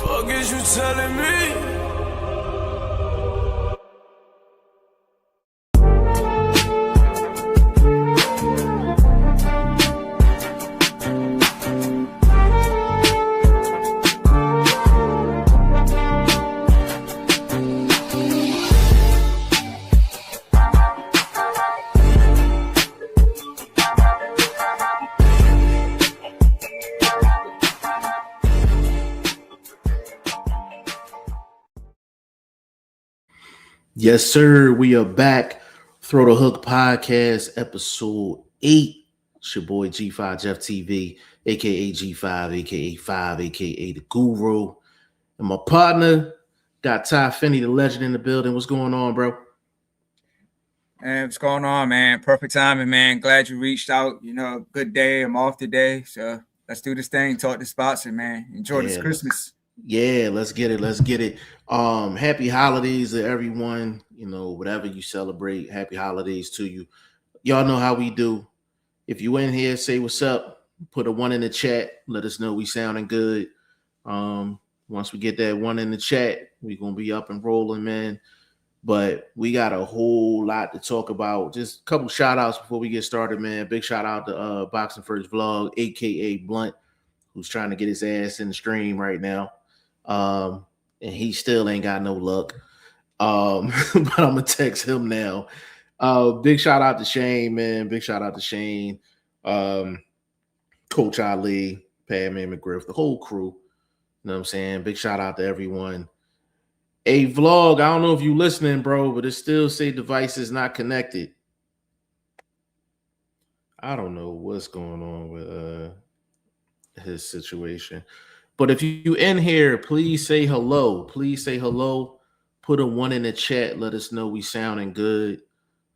Fuck is you telling me? Yes, sir. We are back. Throw the Hook Podcast, episode 8. It's your boy G5 Jeff TV, aka G5, aka 5, aka the Guru. And my partner got Ty Finney, the legend, in the building. What's going on, bro? Man, what's going on, man? Perfect timing, man. Glad you reached out. You know, good day. I'm off today. So let's do this thing. Talk to sponsor, man. Enjoy this Christmas. Yeah, let's get it. Let's get it. Happy holidays to everyone. You know, whatever you celebrate, happy holidays to you. Y'all know how we do. If you in here, say what's up. Put a 1 in the chat. Let us know we sounding good. Once we get that 1 in the chat, we're gonna be up and rolling, man. But we got a whole lot to talk about. Just a couple shout outs before we get started, man. Big shout out to Boxing First Vlog, aka Blunt, who's trying to get his ass in the stream right now. And he still ain't got no luck. But I'm gonna text him now. Big shout out to Shane, man. Big shout out to Shane, Coach Ali, Padman McGriff, the whole crew. You know what I'm saying? Big shout out to everyone. A Vlog, I don't know if you listening, bro, but it still say devices not connected. I don't know what's going on with his situation. But if you in here, please say hello. Please say hello. Put a 1 in the chat. Let us know we sounding good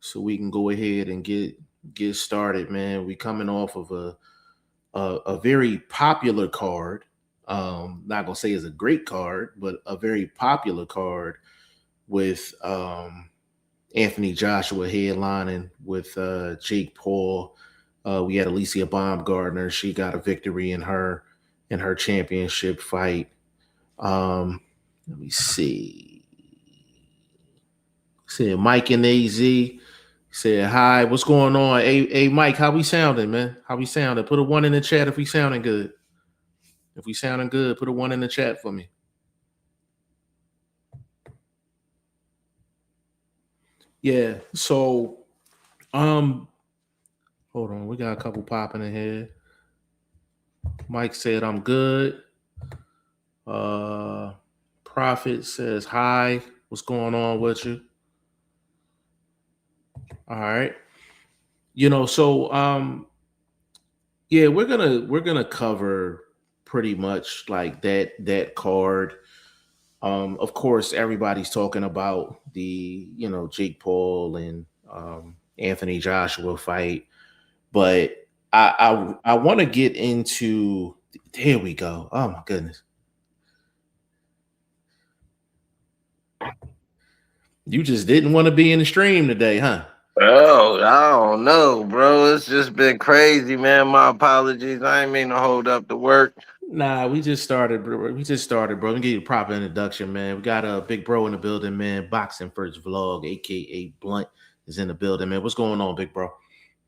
so we can go ahead and get started, man. We coming off of a very popular card. Not gonna say it's a great card, but a very popular card with Anthony Joshua headlining with Jake Paul. We had Alicia Baumgardner. She got a victory in her championship fight. Let me see. Said Mike in AZ. Said hi. What's going on? Hey, Mike, how we sounding, man? How we sounding? Put a 1 in the chat if we sounding good. If we sounding good, put a 1 in the chat for me. Yeah. So, hold on. We got a couple popping in here. Mike said I'm good. Prophet says hi. What's going on with you? All right. You know, so yeah, we're gonna cover pretty much like that card. Of course, everybody's talking about the Jake Paul and Anthony Joshua fight, but I want to get into. Here we go. Oh my goodness. You just didn't want to be in the stream today, huh? Oh, I don't know, bro. It's just been crazy, man. My apologies. I ain't mean to hold up the work. Nah, we just started, bro. Let me give you a proper introduction, man. We got a big bro in the building, man. Boxing First Vlog, aka Blunt, is in the building, man. What's going on, big bro?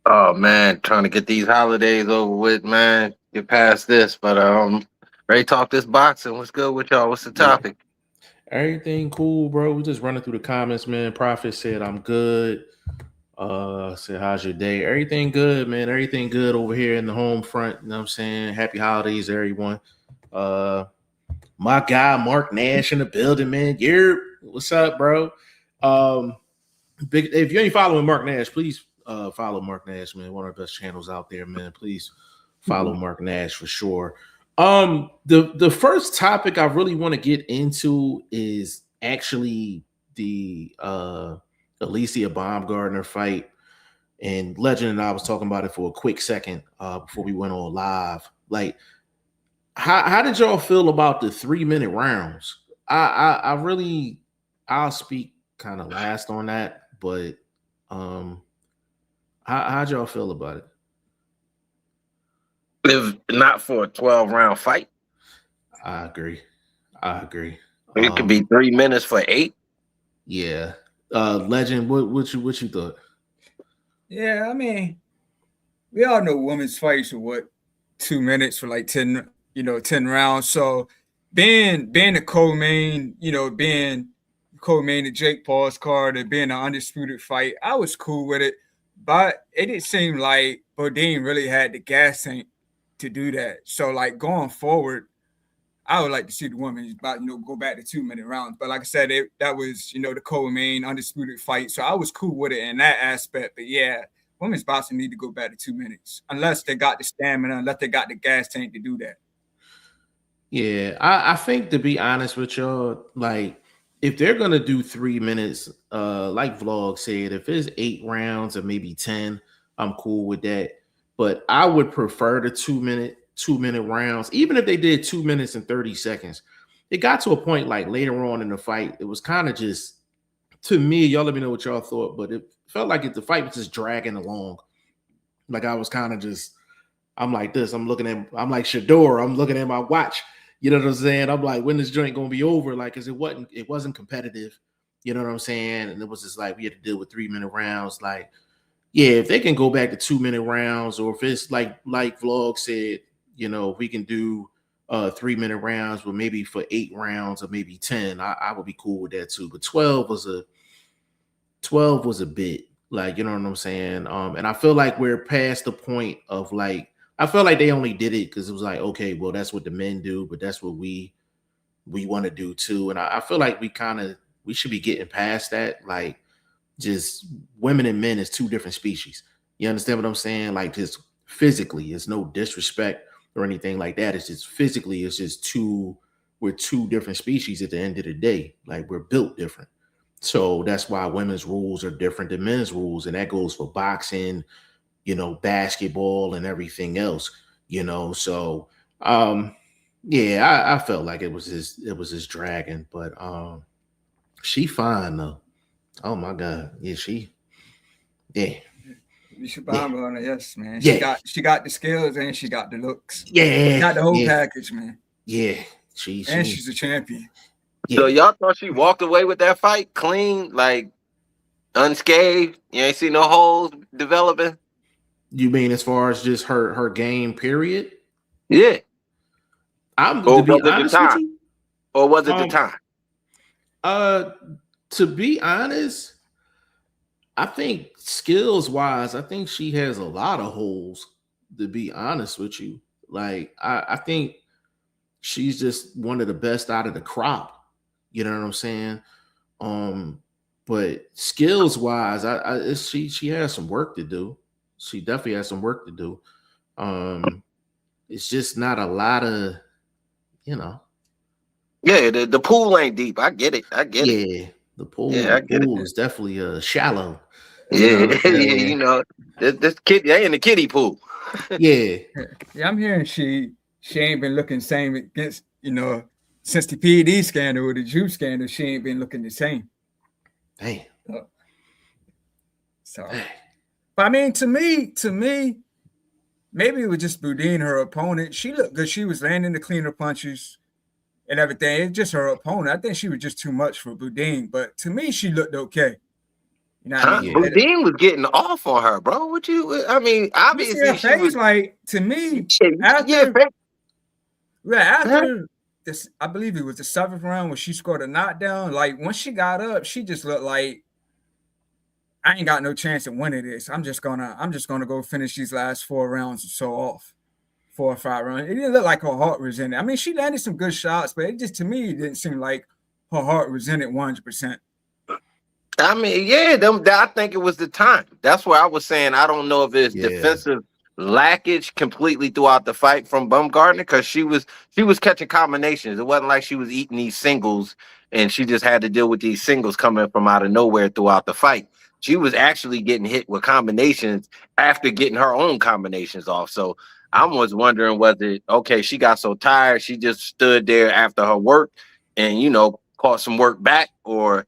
Oh man, trying to get these holidays over with, man. Get past this, but ready to talk this boxing. What's good with y'all? What's the topic? Everything cool, bro. We just running through the comments, man. Prophet said I'm good. Said how's your day? Everything good, man. Everything good over here in the home front. You know what I'm saying? Happy holidays, everyone. My guy Mark Nash in the building, man. What's up, bro? If you ain't following Mark Nash, please follow Mark Nash, man. One of the best channels out there, man. Please follow Mark Nash for sure. The first topic I really want to get into is actually the Alicia Baumgardner fight. And Legend and I was talking about it for a quick second before we went on live. Like, how did y'all feel about the 3-minute rounds? I'll speak kind of last on that, but how'd y'all feel about it? If not for a 12-round fight. I agree. I agree. It could be 3 minutes for 8. Yeah. Legend, what you thought? Yeah, I mean, we all know women's fights are what 2 minutes for like 10 rounds. So being a co-main, being co-main of Jake Paul's card and being an undisputed fight, I was cool with it. But it didn't seem like Bodine really had the gas tank to do that. So like going forward, I would like to see the women go back to 2 minute rounds. But like I said, that was the co-main undisputed fight. So I was cool with it in that aspect. But yeah, women's boxing need to go back to 2 minutes unless they got the stamina, unless they got the gas tank to do that. Yeah, I think, to be honest with y'all, like if they're gonna do 3 minutes, like Vlog said, if it's 8 rounds or maybe 10, I'm cool with that. But I would prefer the 2 minute rounds, even if they did 2 minutes and 30 seconds. It got to a point like later on in the fight, it was kind of just, to me, y'all let me know what y'all thought, but it felt like the fight was just dragging along. Like I was kind of just, I'm like this, I'm like Shador, I'm looking at my watch. You know what I'm saying? I'm like, when this joint gonna be over? Like, cause it wasn't competitive. You know what I'm saying? And it was just like we had to deal with 3 minute rounds. Like, yeah, if they can go back to 2 minute rounds, or if it's like Vlog said, if we can do 3 minute rounds, but maybe for 8 rounds or maybe 10, I would be cool with that too. But 12 was a bit, like, you know what I'm saying? And I feel like we're past the point of like, I feel like they only did it because it was like, okay, well, that's what the men do, but that's what we want to do too. And I feel like we should be getting past that. Like, just women and men is 2 different species. You understand what I'm saying? Like, just physically, it's no disrespect or anything like that. It's just physically, we're 2 different species at the end of the day. Like, we're built different. So that's why women's rules are different than men's rules. And that goes for boxing, basketball and everything else, So yeah, I felt like it was just dragging, but she fine though. Oh my God. Yeah, yeah. You should buy her on it, yes, man. Yeah. She got the skills and she got the looks. Yeah. She got the whole package, man. Yeah. She's a champion. Yeah. So y'all thought she walked away with that fight clean, like unscathed? You ain't see no holes developing? You mean as far as just her game, period? Yeah. To be honest with you, or was it the time? To be honest, I think skills wise, I think she has a lot of holes, to be honest with you. Like, I think she's just one of the best out of the crop. You know what I'm saying? But skills wise, she has some work to do. She definitely has some work to do. It's just not a lot of, Yeah, the pool ain't deep. I get it. Yeah, the pool is definitely shallow. Yeah, this kid, they in the kiddie pool. Yeah, I'm hearing she ain't been looking the same against since the PED scandal or the juice scandal. She ain't been looking the same. Damn. So, but I mean, to me, maybe it was just Boudin, her opponent. She looked good. She was landing the cleaner punches and everything. It's just her opponent. I think she was just too much for Boudin. But to me, she looked okay. You know what I mean? Boudin was getting off on her, bro. Obviously, she was like, to me, after this, I believe it was the 7th round when she scored a knockdown. Like, when she got up, she just looked like, I ain't got no chance of winning this. I'm just gonna go finish these last 4 rounds or so off. 4 or 5 rounds. It didn't look like her heart was in it. I mean, she landed some good shots, but it just, to me, it didn't seem like her heart was in it 100%. I mean, yeah, I think it was the time. That's where I was saying I don't know if it's defensive lackage completely throughout the fight from Baumgartner, because she was catching combinations. It wasn't like she was eating these singles and she just had to deal with these singles coming from out of nowhere throughout the fight. She was actually getting hit with combinations after getting her own combinations off. So I was wondering whether, okay, she got so tired, she just stood there after her work and, caught some work back, or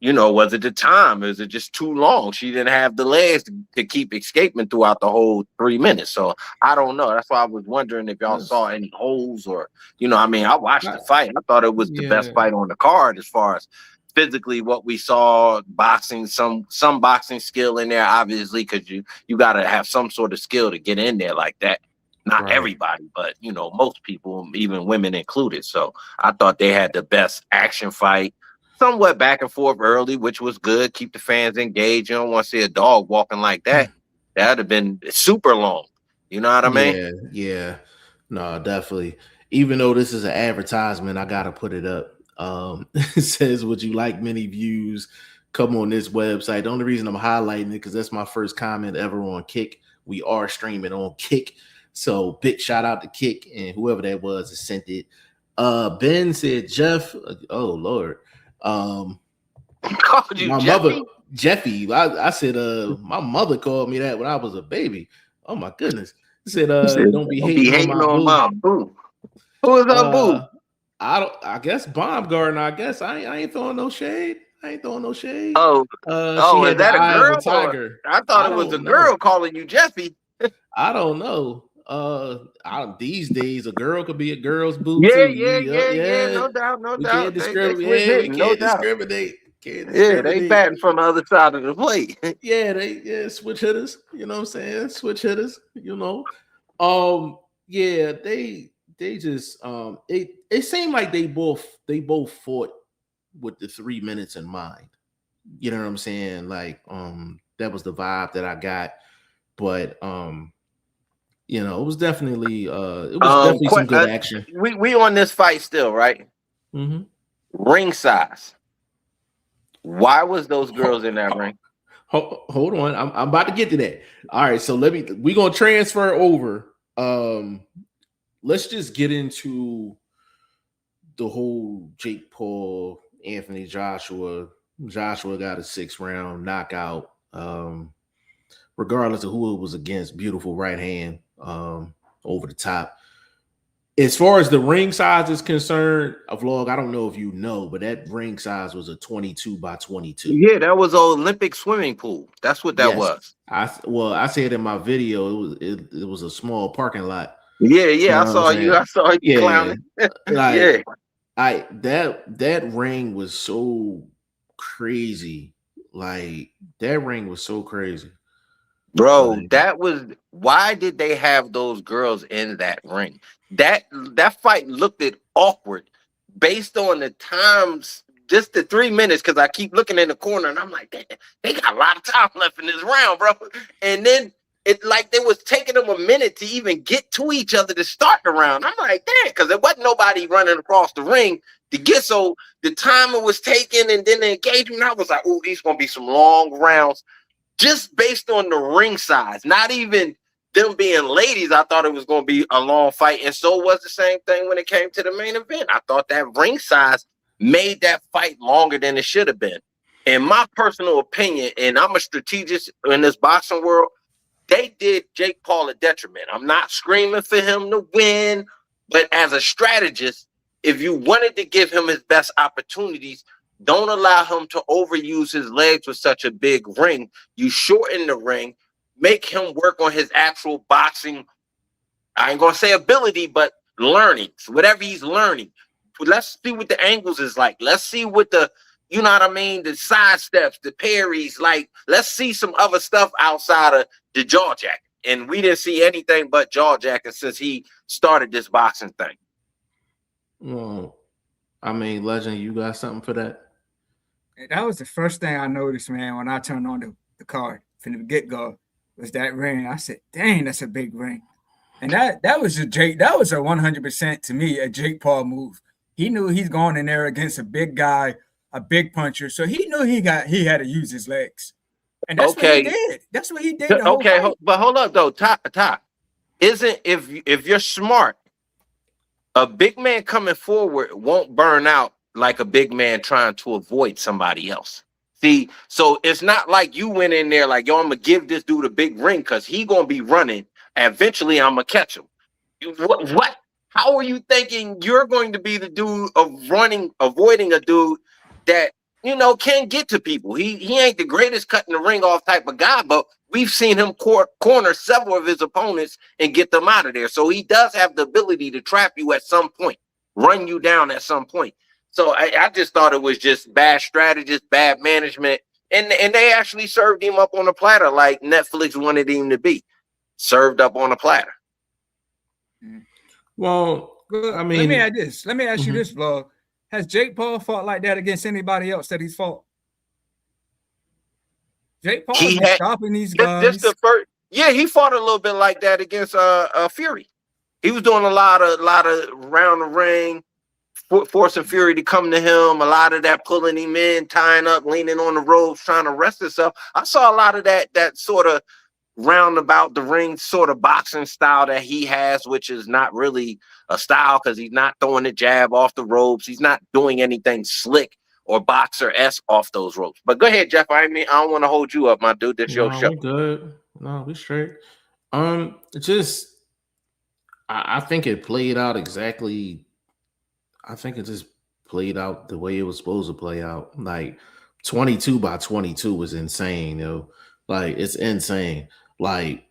was it the time? Is it just too long? She didn't have the legs to keep escaping throughout the whole 3 minutes. So I don't know. That's why I was wondering if y'all saw any holes or, I watched the fight. I thought it was the best fight on the card as far as physically what we saw, boxing, some boxing skill in there, obviously, because you got to have some sort of skill to get in there like that. Not everybody, but, most people, even women included. So I thought they had the best action fight. Somewhat back and forth early, which was good. Keep the fans engaged. You don't want to see a dog walking like that. That'd have been super long. You know what I mean? Yeah. No, definitely. Even though this is an advertisement, I gotta put it up. It says, "Would you like many views? Come on this website." The only reason I'm highlighting it because that's my first comment ever on Kick. We are streaming on Kick, so big shout out to Kick and whoever that was that sent it. Ben said, "Jeff, oh Lord." Called you my Jeffy? mother Jeffy. I said my mother called me that when I was a baby. Oh my goodness. He said don't be hating on my boo. Who is her boo? I guess Baumgartner. I guess I ain't throwing no shade. I ain't throwing no shade. Oh, is that a girl? Tiger. I thought it was a girl calling you Jeffy. I don't know. These days a girl could be a girl's boo Yeah, too. Yeah. No doubt. We can't discriminate. We can't discriminate. Yeah, they batting from the other side of the plate. They switch hitters. You know what I'm saying? Switch hitters. They just it seemed like they both fought with the 3 minutes in mind. You know what I'm saying? Like that was the vibe that I got. But it was definitely some good action. We on this fight still, right? Mm-hmm. Ring size. Why was those girls in that ring? Hold on, I'm about to get to that. All right, so we're gonna transfer over. Let's just get into the whole Jake Paul, Anthony Joshua. Joshua got a 6th round knockout. Regardless of who it was against, beautiful right hand over the top. As far as the ring size is concerned, a vlog, I don't know if you know, but that ring size was a 22 by 22. Yeah, that was an Olympic swimming pool. That's what that was. I said in my video, it was a small parking lot. Yeah, I saw you clowning. That ring was so crazy. Like that ring was so crazy. Bro, why did they have those girls in that ring? That fight looked awkward based on the times, just the 3 minutes, because I keep looking in the corner and I'm like, they got a lot of time left in this round, bro. And then it like they was taking them a minute to even get to each other to start the round. I'm like, damn, because there wasn't nobody running across the ring to get, so the timer was taken and then the engagement, I was like, oh, these gonna be some long rounds. Just based on the ring size, not even them being ladies, I thought it was going to be a long fight. And so was the same thing when it came to the main event. I thought that ring size made that fight longer than it should have been. In my personal opinion, and I'm a strategist in this boxing world, they did Jake Paul a detriment. I'm not screaming for him to win, but as a strategist, if you wanted to give him his best opportunities, don't allow him to overuse his legs with such a big ring. You shorten the ring, make him work on his actual boxing. I ain't going to say ability, but learning, whatever he's learning. Let's see what the angles is like. Let's see what the side steps, the parries, like, let's see some other stuff outside of the jaw jacket. And we didn't see anything but jaw jacket since he started this boxing thing. Well, Legend, you got something for that? That was the first thing I noticed, man, when I turned on the card from the get-go, was that ring. I said, dang, that's a big ring. And that was a 100% to me, a Jake Paul move. He knew he's going in there against a big guy, a big puncher. So he knew he had to use his legs. And that's what he did. That's what he did. But hold up though, Ty. Isn't if you're smart, a big man coming forward won't burn out like a big man trying to avoid somebody else. See, so it's not like you went in there like, yo, I'm going to give this dude a big ring because he going to be running. And eventually, I'm going to catch him. What? How are you thinking you're going to be the dude of avoiding a dude that, can get to people. He ain't the greatest cutting the ring off type of guy, but we've seen him corner several of his opponents and get them out of there. So he does have the ability to trap you at some point, run you down at some point. So I just thought it was just bad strategists, bad management, and they actually served him up on a platter like Netflix wanted him to be served up on a platter. Well, I mean, let me add this. Let me ask you this, Vlog. Has Jake Paul fought like that against anybody else that he's fought? Jake Paul is stopping these guys. This the first. Yeah, he fought a little bit like that against Fury. He was doing a lot of round the ring, forcing Fury to come to him. A lot of that pulling him in, tying up, leaning on the ropes, trying to rest himself. I saw a lot of that sort of roundabout the ring sort of boxing style that he has, which is not really a style because he's not throwing the jab off the ropes. He's not doing anything slick or boxer-esque off those ropes. But go ahead, Jeff. I don't want to hold you up, my dude. That's your show. We good. No, we straight. I think it played out exactly. I think it just played out the way it was supposed to play out. Like 22 by 22 was insane, yo. Like it's insane. Like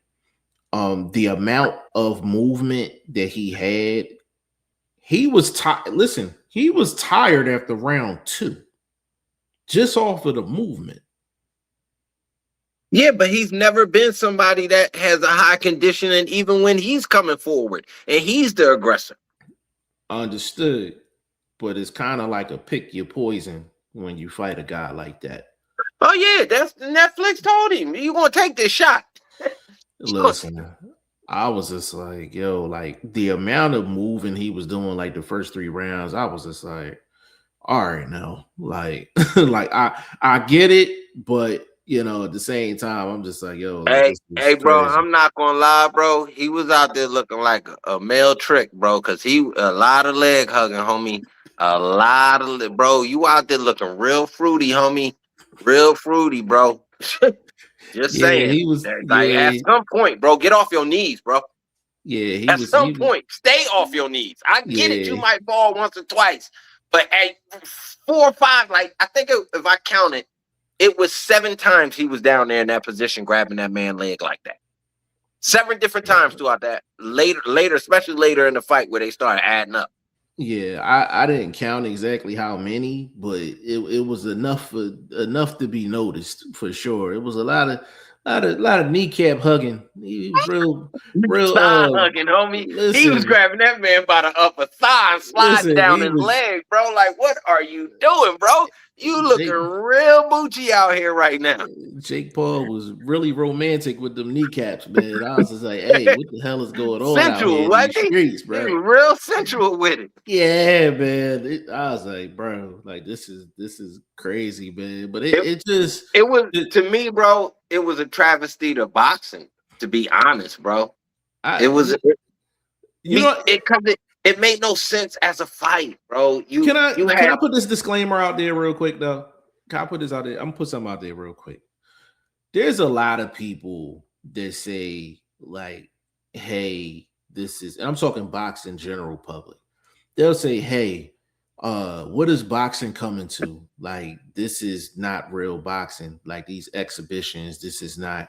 the amount of movement that he had, he was tired. Listen, he was tired after round 2, just off of the movement. Yeah, but he's never been somebody that has a high conditioning, even when he's coming forward and he's the aggressor. Understood, but it's kind of like a pick your poison when you fight a guy like that. Oh yeah, that's Netflix told him you gonna take this shot. Listen, I was just like, yo, like the amount of moving he was doing, like the first 3 rounds, I was just like, all right, now, like, like I get it, but at the same time, I'm just like, yo, like, hey, bro, I'm not gonna lie, bro. He was out there looking like a male trick, bro, because he a lot of leg hugging, homie. A lot of bro, you out there looking real fruity, homie. Real fruity, bro. Just saying. He was like at some point, bro, get off your knees, bro. Yeah, at some point, stay off your knees. I get it, you might fall once or twice, but at 4 or 5, like I think if I counted, it was 7 times he was down there in that position, grabbing that man's leg like that. 7 different times throughout that. Later, especially later in the fight where they started adding up. Yeah, I didn't count exactly how many, but it was enough to be noticed for sure. It was a lot of kneecap hugging. He was real thigh hugging, homie. Listen, he was grabbing that man by the upper thigh and sliding down his leg, bro. Like, what are you doing, bro? You looking real bougie out here right now. Jake Paul was really romantic with them kneecaps, man. I was just like, hey, what the hell is going on sensual, out here in these streets, bro? He was real sensual with it. Yeah, man. I was like, bro, like this is crazy, man. But it was to me, bro. It was a travesty to boxing, to be honest, bro. It made no sense as a fight, bro. Can I put this disclaimer out there real quick, though? Can I put this out there? I'm gonna put something out there real quick. There's a lot of people that say, like, hey, this is, and I'm talking boxing general public. They'll say, hey, what is boxing coming to? Like, this is not real boxing. Like these exhibitions, this is not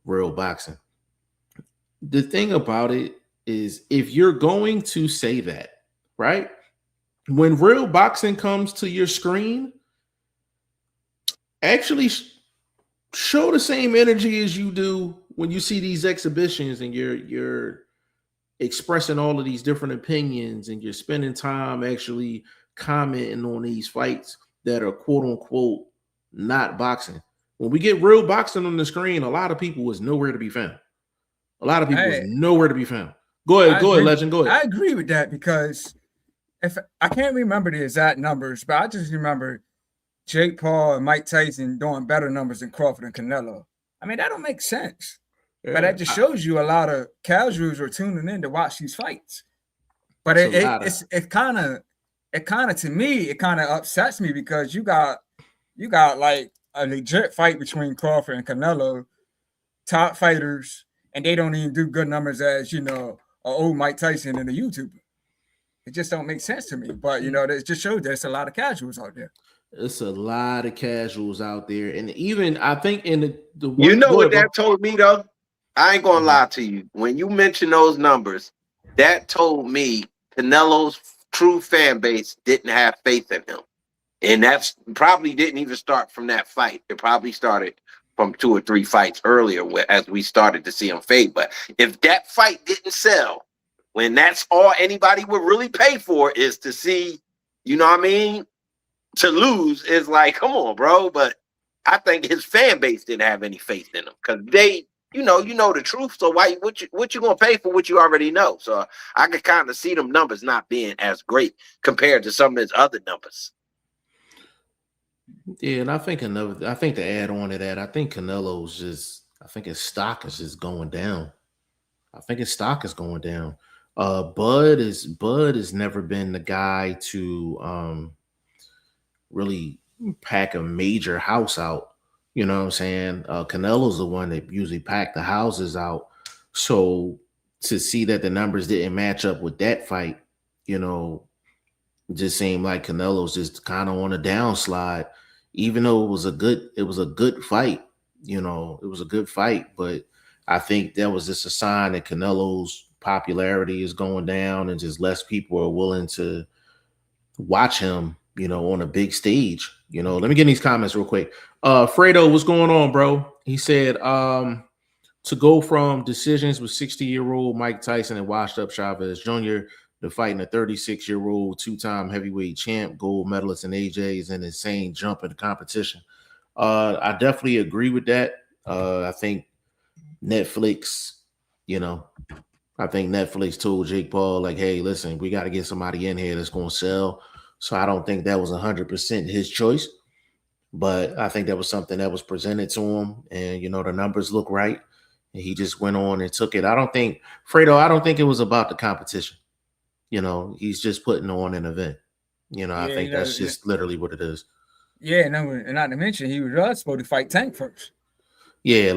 real boxing. The thing about it is, if you're going to say that, right? When real boxing comes to your screen, actually show the same energy as you do when you see these exhibitions and you're expressing all of these different opinions and you're spending time actually commenting on these fights that are quote unquote not boxing. When we get real boxing on the screen, a lot of people was nowhere to be found. A lot of people was nowhere to be found. Go ahead, Legend. Go ahead. I agree with that because if I can't remember the exact numbers, but I just remember Jake Paul and Mike Tyson doing better numbers than Crawford and Canelo. I mean, that don't make sense. Yeah, but that just shows you a lot of casuals are tuning in to watch these fights. But it kind of to me, it kind of upsets me because you got like a legit fight between Crawford and Canelo, top fighters, and they don't even do good numbers as, old Mike Tyson and a YouTuber. It just don't make sense to me. But, it just shows there's a lot of casuals out there. It's a lot of casuals out there, and even I think in the You one, know go what ahead, that told me though? I ain't gonna lie to you. When you mention those numbers, that told me Canelo's true fan base didn't have faith in him. And that's probably didn't even start from that fight. It probably started from 2 or 3 fights earlier as we started to see him fade. But if that fight didn't sell, when that's all anybody would really pay for is to see, you know what I mean? To lose is like, come on, bro. But I think his fan base didn't have any faith in him because they, you know the truth. So why what you gonna pay for what you already know? So I could kind of see them numbers not being as great compared to some of his other numbers. Yeah, and I think to add on to that, I think I think his stock is just going down. I think his stock is going down. Bud has never been the guy to really pack a major house out. You know what I'm saying? Canelo's the one that usually pack the houses out. So to see that the numbers didn't match up with that fight, you know, it just seemed like Canelo's just kind of on a downslide, even though it was a good fight. You know, it was a good fight, but I think that was just a sign that Canelo's popularity is going down and just less people are willing to watch him, you know, on a big stage. You know, let me get in these comments real quick. Fredo, what's going on, bro? He said, to go from decisions with 60-year-old Mike Tyson and washed up Chavez Jr. to fighting a 36-year-old two-time heavyweight champ, gold medalist in AJ is an insane jump in the competition. I definitely agree with that. I think Netflix, you know, I think Netflix told Jake Paul, like, hey, listen, we got to get somebody in here that's going to sell. So I don't think that was 100% his choice, but I think that was something that was presented to him, and, you know, the numbers look right, and he just went on and took it. I don't think it was about the competition. You know, he's just putting on an event. You know, I think that's just literally what it is. Yeah, and not to mention he was supposed to fight Tank first. Yeah,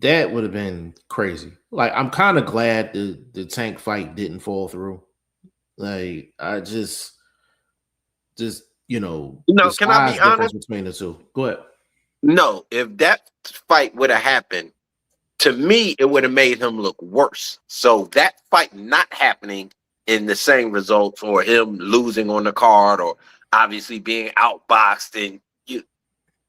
that would have been crazy. Like, I'm kind of glad the Tank fight didn't fall through. Like, I just you know, Can I be honest between the two? Go ahead. No, if that fight would have happened, to me, it would have made him look worse. So that fight not happening in the same results, or him losing on the card, or obviously being outboxed, and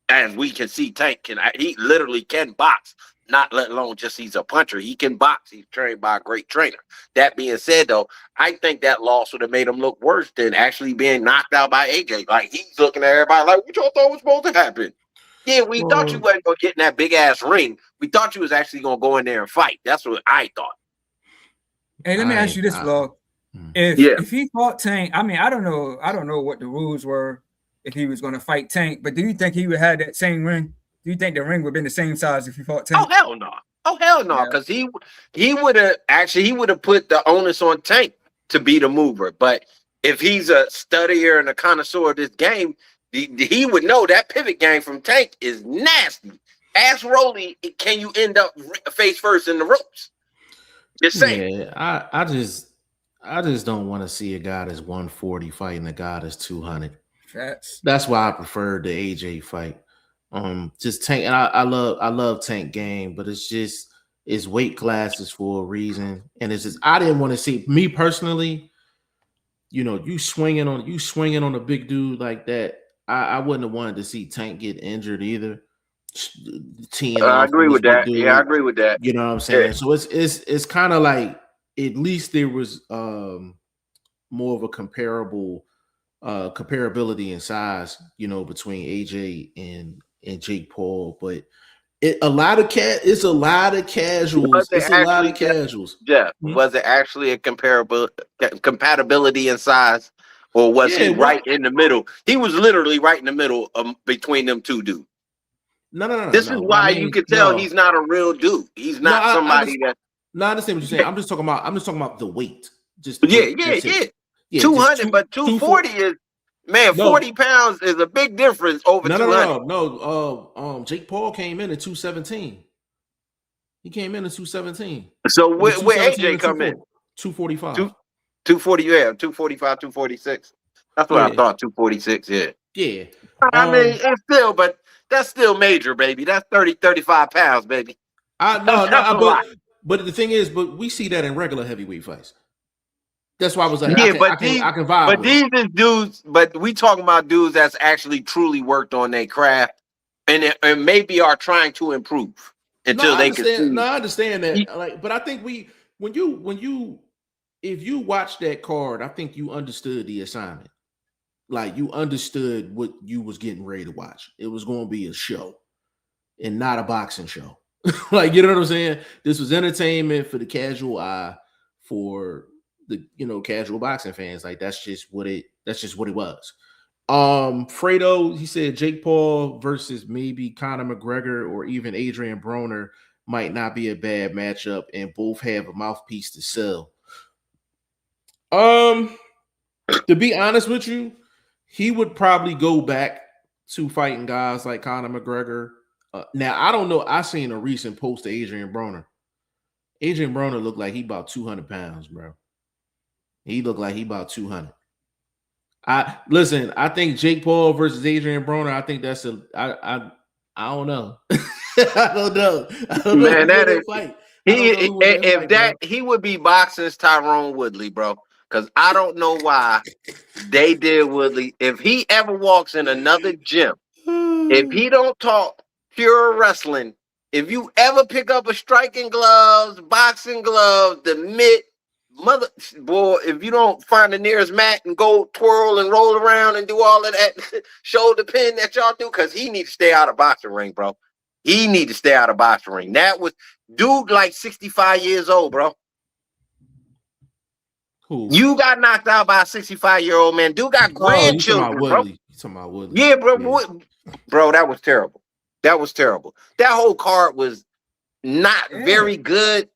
as we can see, Tank he literally can box. Not let alone just he's a puncher. He can box. He's trained by a great trainer. That being said, though, I think that loss would have made him look worse than actually being knocked out by AJ. Like, he's looking at everybody like, what y'all thought was supposed to happen? Yeah, we thought you wasn't going to get in that big-ass ring. We thought you was actually going to go in there and fight. That's what I thought. Hey, let me ask you this, Vlog. If he fought Tank, I mean, I don't know what the rules were if he was going to fight Tank, but do you think he would have that same ring? Do you think the ring would have been the same size if he fought Tank? Oh, hell no. Because he would have put the onus on Tank to be the mover. But if he's a studier and a connoisseur of this game, he would know that pivot game from Tank is nasty. Ask Rolly, can you end up face first in the ropes? Just saying. Yeah, I just don't want to see a guy that's 140 fighting a guy that's 200. That's why I prefer the AJ fight. Just Tank, and I love Tank game, but it's weight classes for a reason, and it's just I didn't want to see, me personally, you know, you swinging on a big dude like that. I wouldn't have wanted to see Tank get injured either. I agree with that. Yeah, I agree with that. You know what I'm saying? Yeah. So it's kind of like, at least there was more of a comparability in size, you know, between AJ and Jake Paul, but it's a lot of casuals. It's a lot of casuals. Jeff, was it actually a compatibility in size, or was he right in the middle? He was literally right in the middle between them two dudes. No. This is why you can tell he's not a real dude. He's not somebody that. No, I understand what you're saying. I'm just talking about the weight. Just 200, but 240 is. Man, 40 pounds is a big difference over 200. No. Jake Paul came in at 217. He came in at 217. So where AJ come in? 245. 240, yeah, 245, 246. That's what I thought. 246. Yeah. Yeah. I mean, it's still, but that's still major, baby. That's 30, 35 pounds, baby. But the thing is, but we see that in regular heavyweight fights. That's why I was like, yeah, I can vibe. But these is dudes, but we talking about dudes that's actually truly worked on their craft and maybe are trying to improve until they can see. No, I understand that. Like, but I think if you watch that card, I think you understood the assignment. Like, you understood what you was getting ready to watch. It was going to be a show and not a boxing show. Like, you know what I'm saying? This was entertainment for the casual eye, for the casual boxing fans. Like, that's just what it was. Fredo, he said Jake Paul versus maybe Conor McGregor or even Adrian Broner might not be a bad matchup, and both have a mouthpiece to sell. To be honest with you, he would probably go back to fighting guys like Conor McGregor. Now, I don't know. I seen a recent post to Adrian Broner. Adrian Broner looked like he about 200 pounds, bro. He looked like he about 200. I think Jake Paul versus Adrian Broner, I think that's I don't know. I don't know. Man, that is fight. He would be boxing's Tyrone Woodley, bro. Because I don't know why they did Woodley. If he ever walks in another gym, if he don't talk pure wrestling, if you ever pick up a striking gloves, boxing gloves, the mitt, if you don't find the nearest mat and go twirl and roll around and do all of that shoulder pin that y'all do, because he need to stay out of boxing ring, bro. He need to stay out of boxing ring. That was dude like 65 years old, bro. Cool. You got knocked out by a 65-year-old man. Dude got grandchildren, bro. You talking about Woodley? Yeah, bro. Yeah. Bro, that was terrible. That was terrible. That whole card was not very good,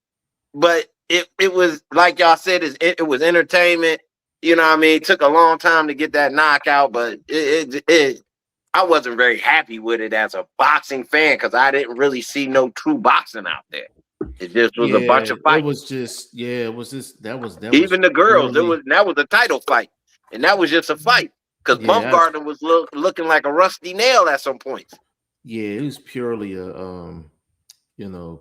but it was, like y'all said, it was entertainment. You know what I mean? It took a long time to get that knockout, but I wasn't very happy with it as a boxing fan because I didn't really see no true boxing out there. It just was a bunch of fights. That was even the girls. That was a title fight, and that was just a fight because Bumgarner was looking like a rusty nail at some points. Yeah, it was purely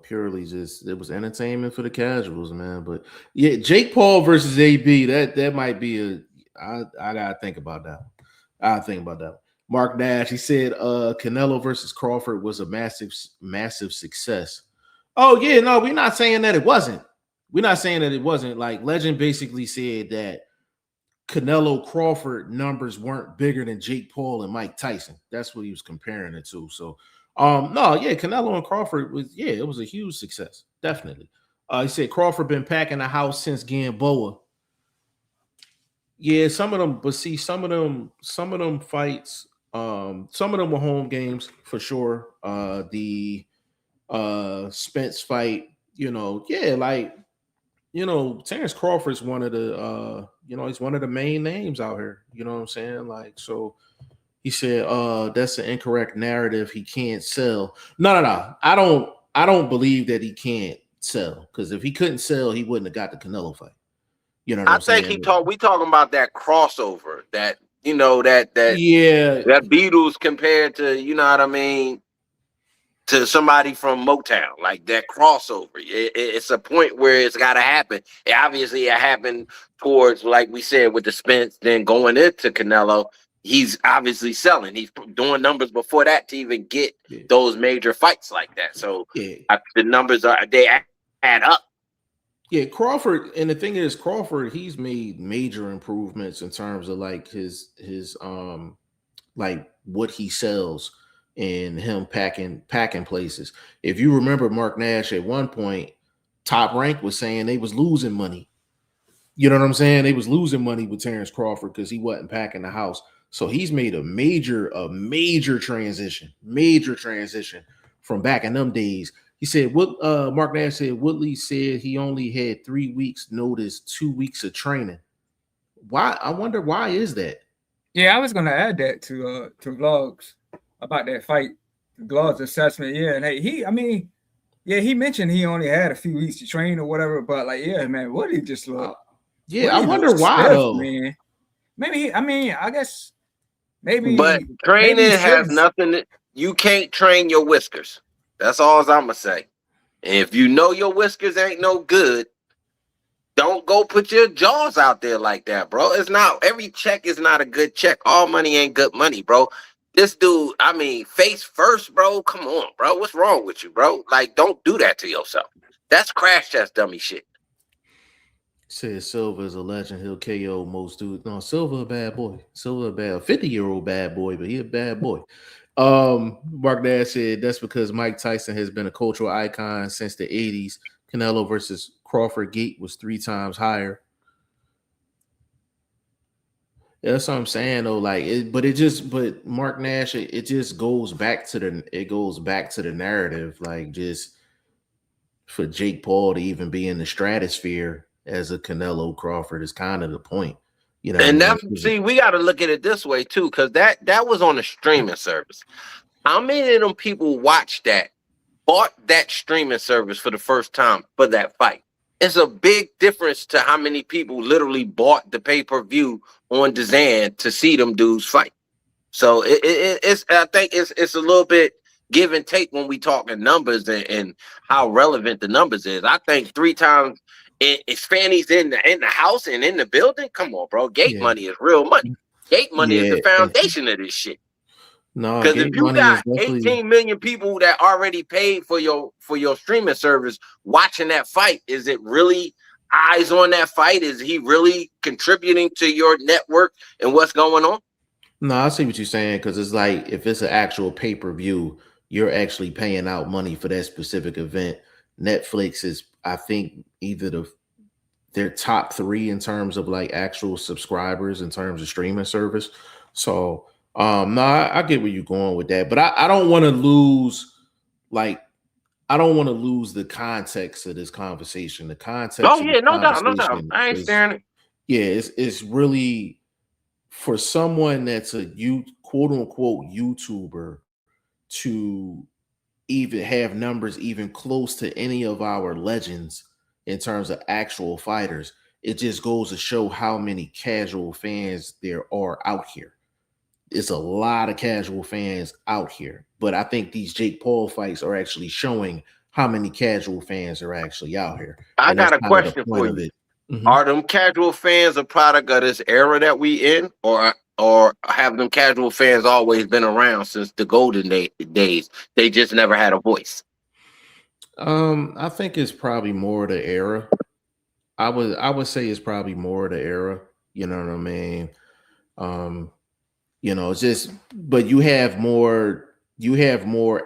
purely just, it was entertainment for the casuals, man. But yeah, Jake Paul versus AB, that might be I gotta think about that. I think about that. Mark Nash, he said Canelo versus Crawford was a massive success. Oh, yeah, no, we're not saying that it wasn't. We're not saying that it wasn't. Like, Legend basically said that Canelo Crawford numbers weren't bigger than Jake Paul and Mike Tyson. That's what he was comparing it to. So, Canelo and Crawford it was a huge success. Definitely. He said Crawford been packing the house since Gamboa. Yeah, some of them fights, some of them were home games for sure. The Spence fight, Terrence Crawford's one of the he's one of the main names out here. You know what I'm saying? Like, so he said that's an incorrect narrative. He can't sell. No. I don't believe that he can't sell, because if he couldn't sell, he wouldn't have got the Canelo fight. You know what I'm saying? We talking about that crossover, that Beatles compared to, you know what I mean, to somebody from Motown, like that crossover. It's a point where it's got to happen. Obviously, it happened towards, like we said, with the Spence, then going into Canelo. He's obviously selling. He's doing numbers before that to even get those major fights like that. So the numbers they add up. Yeah, Crawford, and the thing is, Crawford, he's made major improvements in terms of like his like what he sells and him packing places. If you remember, Mark Nash at one point, Top Rank was saying they was losing money. You know what I'm saying? They was losing money with Terrence Crawford because he wasn't packing the house. So he's made a major transition from back in them days. He said, Mark Nash said, Woodley said he only had 3 weeks notice, 2 weeks of training. Why? I wonder, why is that? Yeah, I was going to add that to Vlogs about that fight, Vlogs assessment. Yeah, and he mentioned he only had a few weeks to train or whatever, but like, yeah, man, Woodley just looked. I wonder why, though. Man, maybe. I mean, I guess maybe. But training has nothing. You can't train your whiskers. That's all I'm gonna say. And if you know your whiskers ain't no good, don't go put your jaws out there like that, bro. It's not, every check is not a good check. All money ain't good money, bro. This dude, I mean, face first, bro. Come on, bro. What's wrong with you, bro? Like, don't do that to yourself. That's crash test dummy shit. Says Silva is a legend. He'll KO most dudes. No, Silva a bad boy. Silva a bad 50-year-old bad boy, but he a bad boy. Mark Nash said that's because Mike Tyson has been a cultural icon since the 80s. Canelo versus Crawford gate was 3 times higher. Yeah, that's what I'm saying though. Like, but Mark Nash, it just goes back to the narrative. Like, just for Jake Paul to even be in the stratosphere as a Canelo Crawford is kind of the point, you know. And see, we got to look at it this way too, because that was on a streaming service. How many of them people watched that, bought that streaming service for the first time for that fight? It's a big difference to how many people literally bought the pay-per-view on DAZN to see them dudes fight. So it's I think it's a little bit give and take when we talking numbers and how relevant the numbers is. I think 3 times it's Fanny's in the house and in the building. Come on, bro. Gate money is real money. Gate money is the foundation of this shit. No, because if you got 18 million people that already paid for your streaming service watching that fight, is it really eyes on that fight? Is he really contributing to your network and what's going on? No, I see what you're saying, because it's like if it's an actual pay-per-view, you're actually paying out money for that specific event. Netflix is, I think, either their top 3 in terms of like actual subscribers in terms of streaming service. So no, I get where you're going with that, but I don't want to lose, like, I don't want to lose the context of this conversation. The context. Oh yeah, no doubt. I ain't staring it. Yeah, it's really for someone that's a quote unquote YouTuber to even have numbers even close to any of our legends in terms of actual fighters. It just goes to show how many casual fans there are out here. It's a lot of casual fans out here, but I think these Jake Paul fights are actually showing how many casual fans are actually out here. I got a question for you. Mm-hmm. Are them casual fans a product of this era that we in, or have them casual fans always been around since the golden days? They just never had a voice. I think it's probably more the era. I would say it's probably more the era. You know what I mean? You know, it's just, but you have more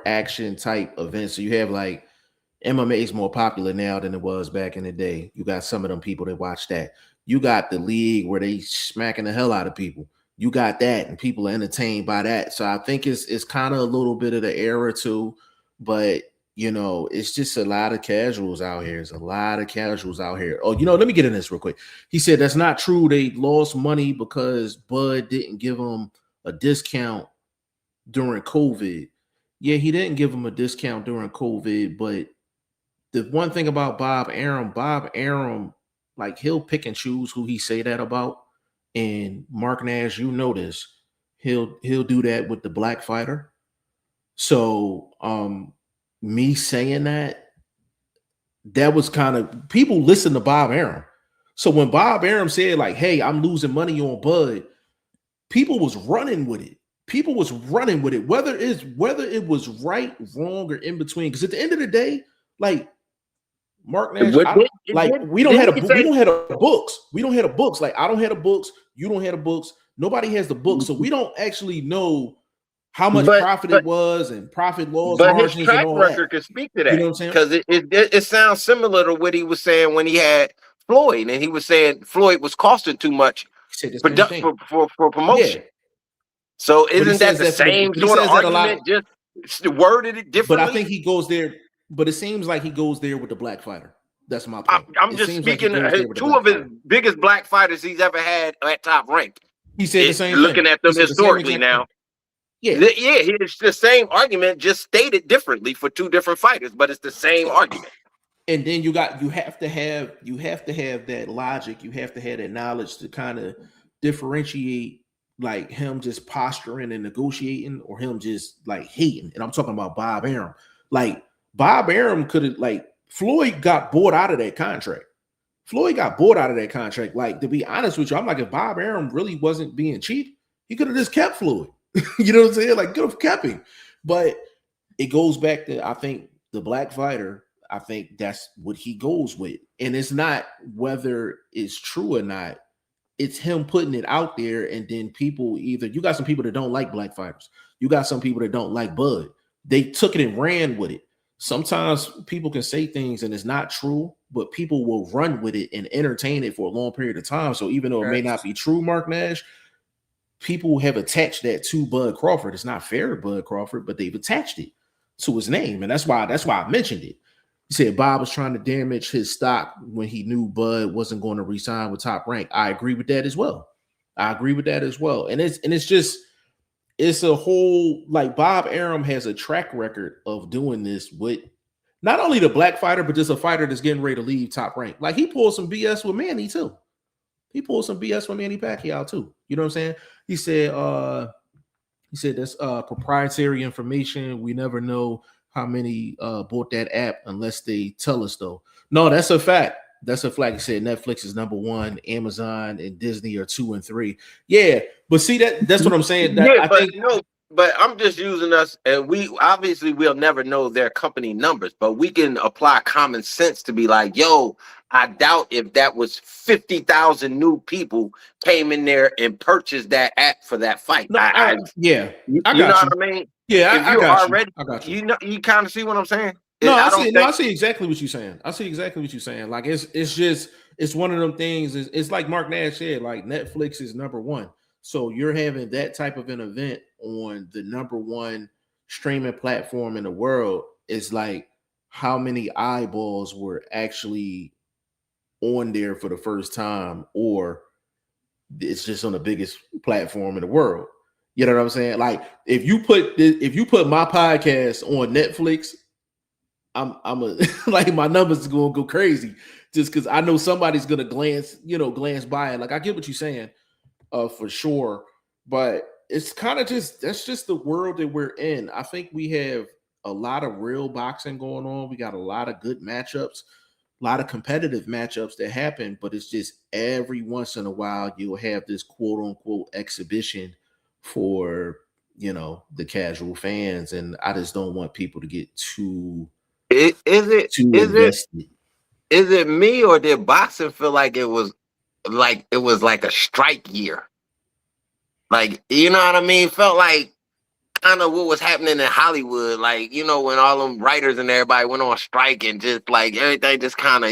action type events. So you have like MMA is more popular now than it was back in the day. You got some of them people that watch that. You got the league where they smacking the hell out of people. You got that, and people are entertained by that. So I think it's kind of a little bit of the era too, but you know, it's just a lot of casuals out here. There's a lot of casuals out here. Oh, you know, let me get in this real quick. He said that's not true. They lost money because Bud didn't give them a discount during COVID. Yeah, he didn't give him a discount during COVID, but the one thing about Bob Arum, like, he'll pick and choose who he say that about. And Mark Nash, you know this, he'll do that with the black fighter. So me saying that was kind of, people listen to Bob Arum. So when Bob Arum said like, hey, I'm losing money on Bud, people was running with it. People was running with it, whether it was right, wrong, or in between. Because at the end of the day, like Mark Nash, we don't have the books. We don't have the books. Like, I don't have the books. You don't have the books. Nobody has the books, so we don't actually know how much profit it was and profit loss margins. His track record can speak to that. You know what I'm saying? Because it sounds similar to what he was saying when he had Floyd, and he was saying Floyd was costing too much for promotion. Yeah. So isn't that the same sort of argument? Just worded it differently. But I think he goes there. But it seems like he goes there with the black fighter. That's my point. I'm just speaking. Like 2 of his biggest black fighters he's ever had at Top Rank. He said the same. Looking at them historically now. Yeah, it's the same argument, just stated differently for 2 different fighters, but it's the same argument. And then you have to have that logic. You have to have that knowledge to kind of differentiate like him just posturing and negotiating or him just like hating. And I'm talking about Bob Arum. Like Bob Arum could have, like, Floyd got bought out of that contract. Floyd got bought out of that contract. Like, to be honest with you, I'm like, if Bob Arum really wasn't being cheap, he could have just kept Floyd. You know what I'm saying? Like, could have kept him. But it goes back to, I think, the black fighter. I think that's what he goes with. And it's not whether it's true or not. It's him putting it out there, and then people either, you got some people that don't like black fighters. You got some people that don't like Bud. They took it and ran with it. Sometimes people can say things and it's not true, but people will run with it and entertain it for a long period of time. So even though it may not be true, Mark Nash, people have attached that to Bud Crawford. It's not fair to Bud Crawford, but they've attached it to his name. And that's why I mentioned it. He said Bob was trying to damage his stock when he knew Bud wasn't going to resign with Top Rank. I agree with that as well. And it's a whole, like, Bob Arum has a track record of doing this with not only the black fighter, but just a fighter that's getting ready to leave Top Rank. Like, he pulled some BS with Manny too. He pulled some BS with Manny Pacquiao too. You know what I'm saying? He said that's proprietary information. We never know how many bought that app unless they tell us, though. No, that's a fact. That's a fact. He said Netflix is number 1, Amazon and Disney are 2 and 3. Yeah, but see, that's what I'm saying. But I'm just using us, and we'll never know their company numbers, but we can apply common sense to be like, yo, I doubt if that was 50,000 new people came in there and purchased that app for that fight. No, I got you. What I mean? Yeah, I got you. You know, you kind of see what I'm saying? I see exactly what you're saying. Like, it's one of them things. It's like Mark Nash said, like, Netflix is number 1. So you're having that type of an event on the number 1 streaming platform in the world. It's like, how many eyeballs were actually on there for the first time, or it's just on the biggest platform in the world. You know what I'm saying? Like, if you put my podcast on Netflix, I'm like, my numbers are gonna go crazy just because I know somebody's gonna glance by it. Like, I get what you're saying, for sure, but it's kind of that's just the world that we're in. I think we have a lot of real boxing going on. We got a lot of good matchups, a lot of competitive matchups that happen, but it's just every once in a while you'll have this quote unquote exhibition for, the casual fans, and I just don't want people to get too invested. Is it me, or did boxing feel like it was like a strike year? Like, you know what I mean? Felt like kind of what was happening in Hollywood, like, when all them writers and everybody went on strike, and just like everything just kind of,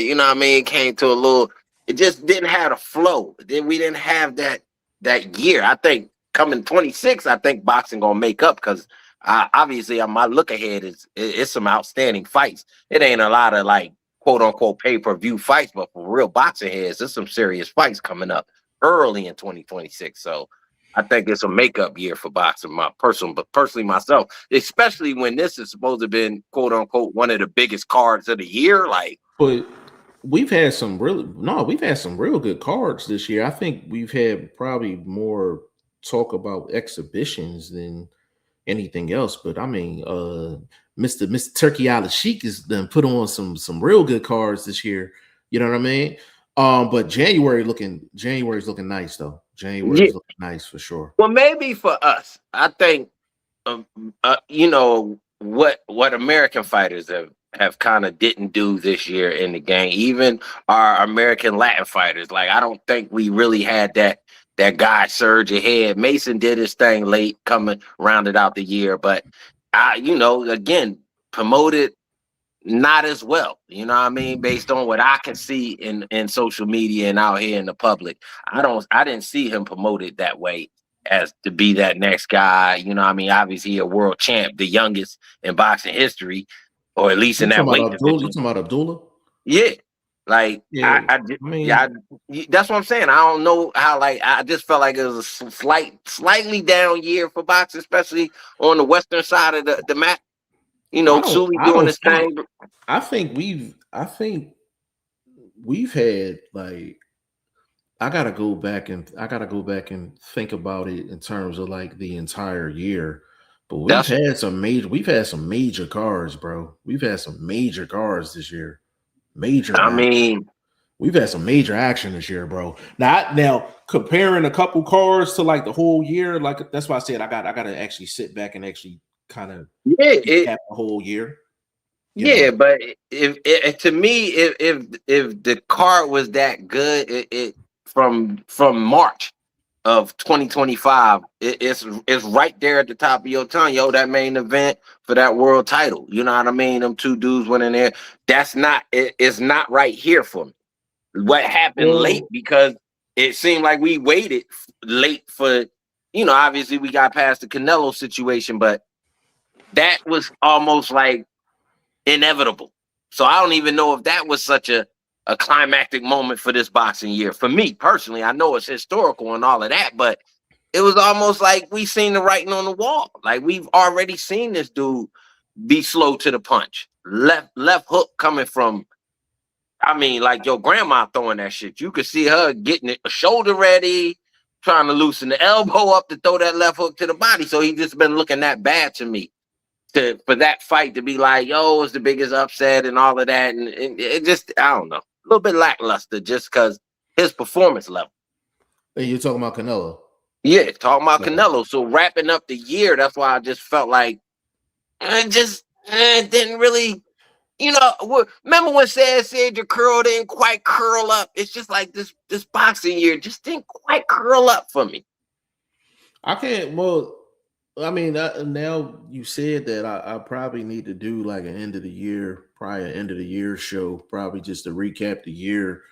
came to a little. It just didn't have a flow. Then we didn't have that year. I think coming 26, I think boxing gonna make up, because obviously my look ahead is some outstanding fights. It ain't a lot of like quote unquote pay-per-view fights, but for real boxing heads, there's some serious fights coming up early in 2026. So I think it's a makeup year for boxing, personally myself, especially when this is supposed to have been quote unquote one of the biggest cards of the year. Like, but we've had some real good cards this year. I think we've had probably more talk about exhibitions than anything else. But I mean, Mr. Turkey Island Sheik has done put on some real good cards this year. You know what I mean? But January's looking nice though. January's looking nice for sure. Well, maybe for us, I think, what American fighters have kind of didn't do this year in the game. Even our American Latin fighters, like, I don't think we really had that guy surge ahead. Mason did his thing late, rounded out the year, but again, promoted not as well, you know what I mean, based on what I can see in social media and out here in the public. I didn't see him promoted that way as to be that next guy, you know what I mean. Obviously a world champ, the youngest in boxing history, or at least in that weight division. You talking about Abdullah? Yeah. Like, yeah. That's what I'm saying. I don't know how, like, I just felt like it was a slightly down year for boxing, especially on the western side of the map. Sully doing his thing. I think we've had, like, I gotta go back and think about it in terms of like the entire year. But That's we've had some major cards, bro. We've had some major cards this year. Major I action. mean, We've had some major action this year, bro. Now comparing a couple cards to like the whole year, like that's why I said I gotta actually sit back and actually kind of yeah, recap the whole year. You yeah, know, but if to me, if the card was that good, it from March of 2025, it's right there at the top of your tongue, yo. That main event for that world title, you know what I mean? Them two dudes went in there. That's not it's not right here for me. What happened late, because it seemed like we waited late for, obviously we got past the Canelo situation, but that was almost like inevitable. So I don't even know if that was such a climactic moment for this boxing year. For me personally, I know it's historical and all of that, but it was almost like we seen the writing on the wall. Like we've already seen this dude be slow to the punch. Left hook coming from, I mean, like your grandma throwing that shit. You could see her getting it, a shoulder ready, trying to loosen the elbow up to throw that left hook to the body. So he just been looking that bad to me for that fight to be like, yo, it's the biggest upset and all of that. And it just, I don't know, a little bit lackluster just because his performance level. hey, you're talking about Canelo. Yeah, talking about Canelo. So wrapping up the year, that's why I just felt like it didn't really. Remember when said your curl didn't quite curl up? It's just like this boxing year just didn't quite curl up for me. I can't. Well, I mean, now you said that I probably need to do like an end of the year show, probably just to recap the year,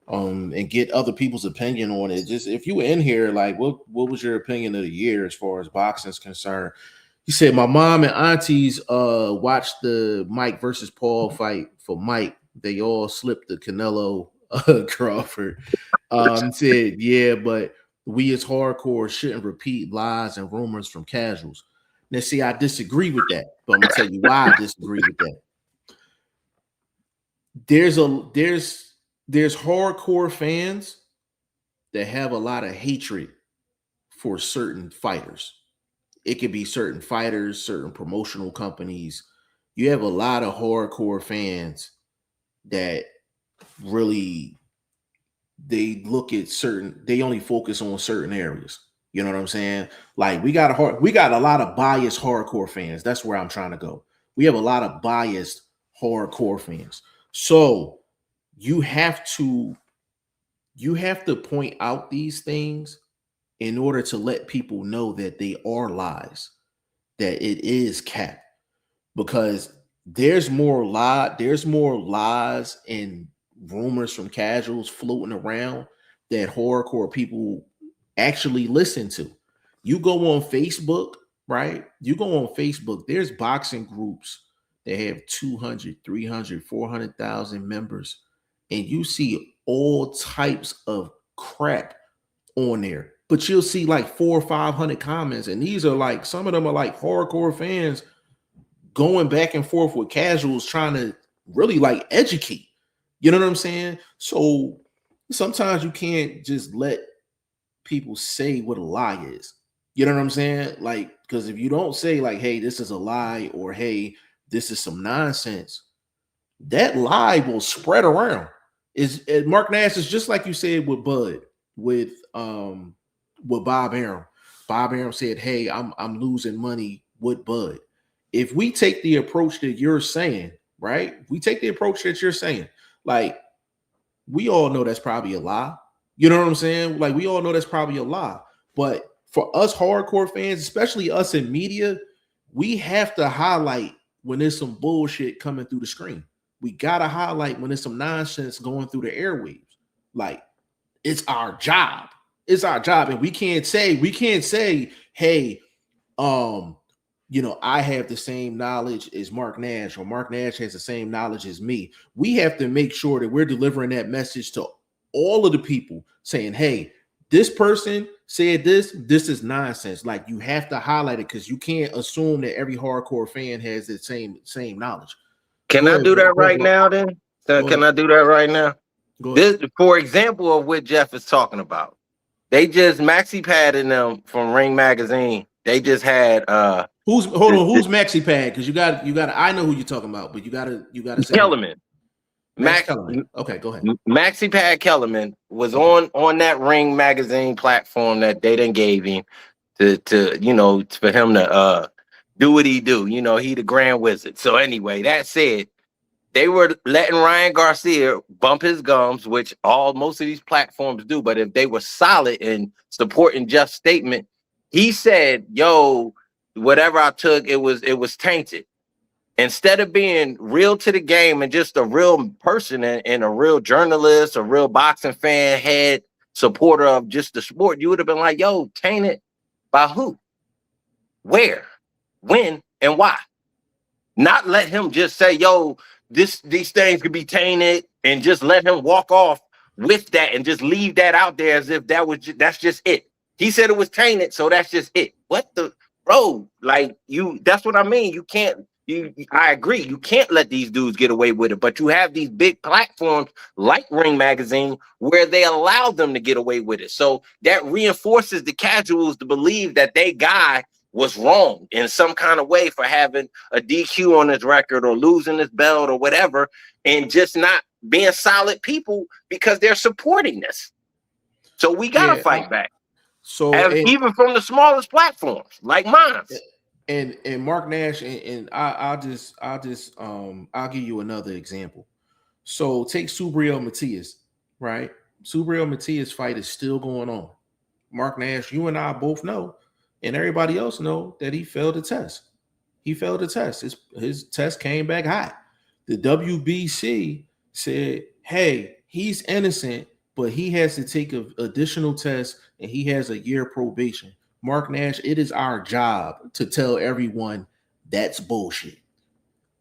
and get other people's opinion on it. Just if you were in here, like, what was your opinion of the year as far as boxing is concerned? He said my mom and aunties watched the Mike versus Paul fight for Mike. They all slipped the Canelo Crawford. Said, yeah, but we as hardcore shouldn't repeat lies and rumors from casuals. Now, see, I disagree with that, but I'm gonna tell you why I disagree with that. There's hardcore fans that have a lot of hatred for certain fighters. It could be certain fighters, certain promotional companies. You have a lot of hardcore fans that really they only focus on certain areas. You know what I'm saying? Like we got a lot of biased hardcore fans. That's where I'm trying to go. We have a lot of biased hardcore fans. So you have to point out these things in order to let people know that they are lies, that it is cap, because there's more lies and rumors from casuals floating around that hardcore people actually listen to. You go on Facebook, right? You go on Facebook, there's boxing groups that have 200, 300, 400,000 members, and you see all types of crap on there. But you'll see like 400 or 500 comments, and these are like, some of them are like hardcore fans going back and forth with casuals trying to really like educate. You know what I'm saying? So sometimes you can't just let people say what a lie is. You know what I'm saying? Like, because if you don't say like, hey, this is a lie, or hey, this is some nonsense, that lie will spread around. Mark Nash is just like you said with Bud, with Bob Arum. Bob Arum said, hey, I'm losing money with Bud. If we take the approach that you're saying, right? We take the approach that you're saying, like, we all know that's probably a lie. You know what I'm saying? Like, we all know that's probably a lie. But for us hardcore fans, especially us in media, we have to highlight when there's some bullshit coming through the screen. We got to highlight when there's some nonsense going through the airwaves. Like, it's our job. It's our job. And we can't say, hey, I have the same knowledge as Mark Nash, or Mark Nash has the same knowledge as me. We have to make sure that we're delivering that message to all of the people, saying, hey, this person said this is nonsense. Like, you have to highlight it, because you can't assume that every hardcore fan has the same knowledge. Can I do that right now then? Can I do that right now? This, for example, of what Jeff is talking about. They just Maxi Pad and them from Ring Magazine. They just had who's Maxi Pad? Because you got I know who you're talking about, but you gotta say Kellerman. Kellerman. Okay, go ahead. Maxi Pad Kellerman was on that Ring Magazine platform that they done gave him to for him to do what he do. You know, he the Grand Wizard. So anyway, that said, they were letting Ryan Garcia bump his gums, which most of these platforms do. But if they were solid in supporting Jeff's statement, he said, "Yo, whatever I took, it was tainted." Instead of being real to the game and just a real person and a real journalist, a real boxing fan, head supporter of just the sport, you would have been like, "Yo, tainted by who, where, when, and why?" Not let him just say, "Yo, these things could be tainted," and just let him walk off with that and just leave that out there as if that's just it. He said it was tainted, so that's just it. What the bro? Like that's what I mean. You can't. I agree. You can't let these dudes get away with it, but you have these big platforms like Ring Magazine where they allow them to get away with it. So that reinforces the casuals to believe that they guy was wrong in some kind of way for having a DQ on his record or losing his belt or whatever, and just not being solid people because they're supporting this. So we gotta fight back. So even from the smallest platforms like mine. And Mark Nash and I'll give you another example. So take Subriel Matias, right? Subriel Matias fight is still going on. Mark Nash, you and I both know, and everybody else know that he failed the test. He failed the test. His test came back hot. The WBC said, "Hey, he's innocent, but he has to take an additional test, and he has a year probation." Mark Nash, it is our job to tell everyone that's bullshit.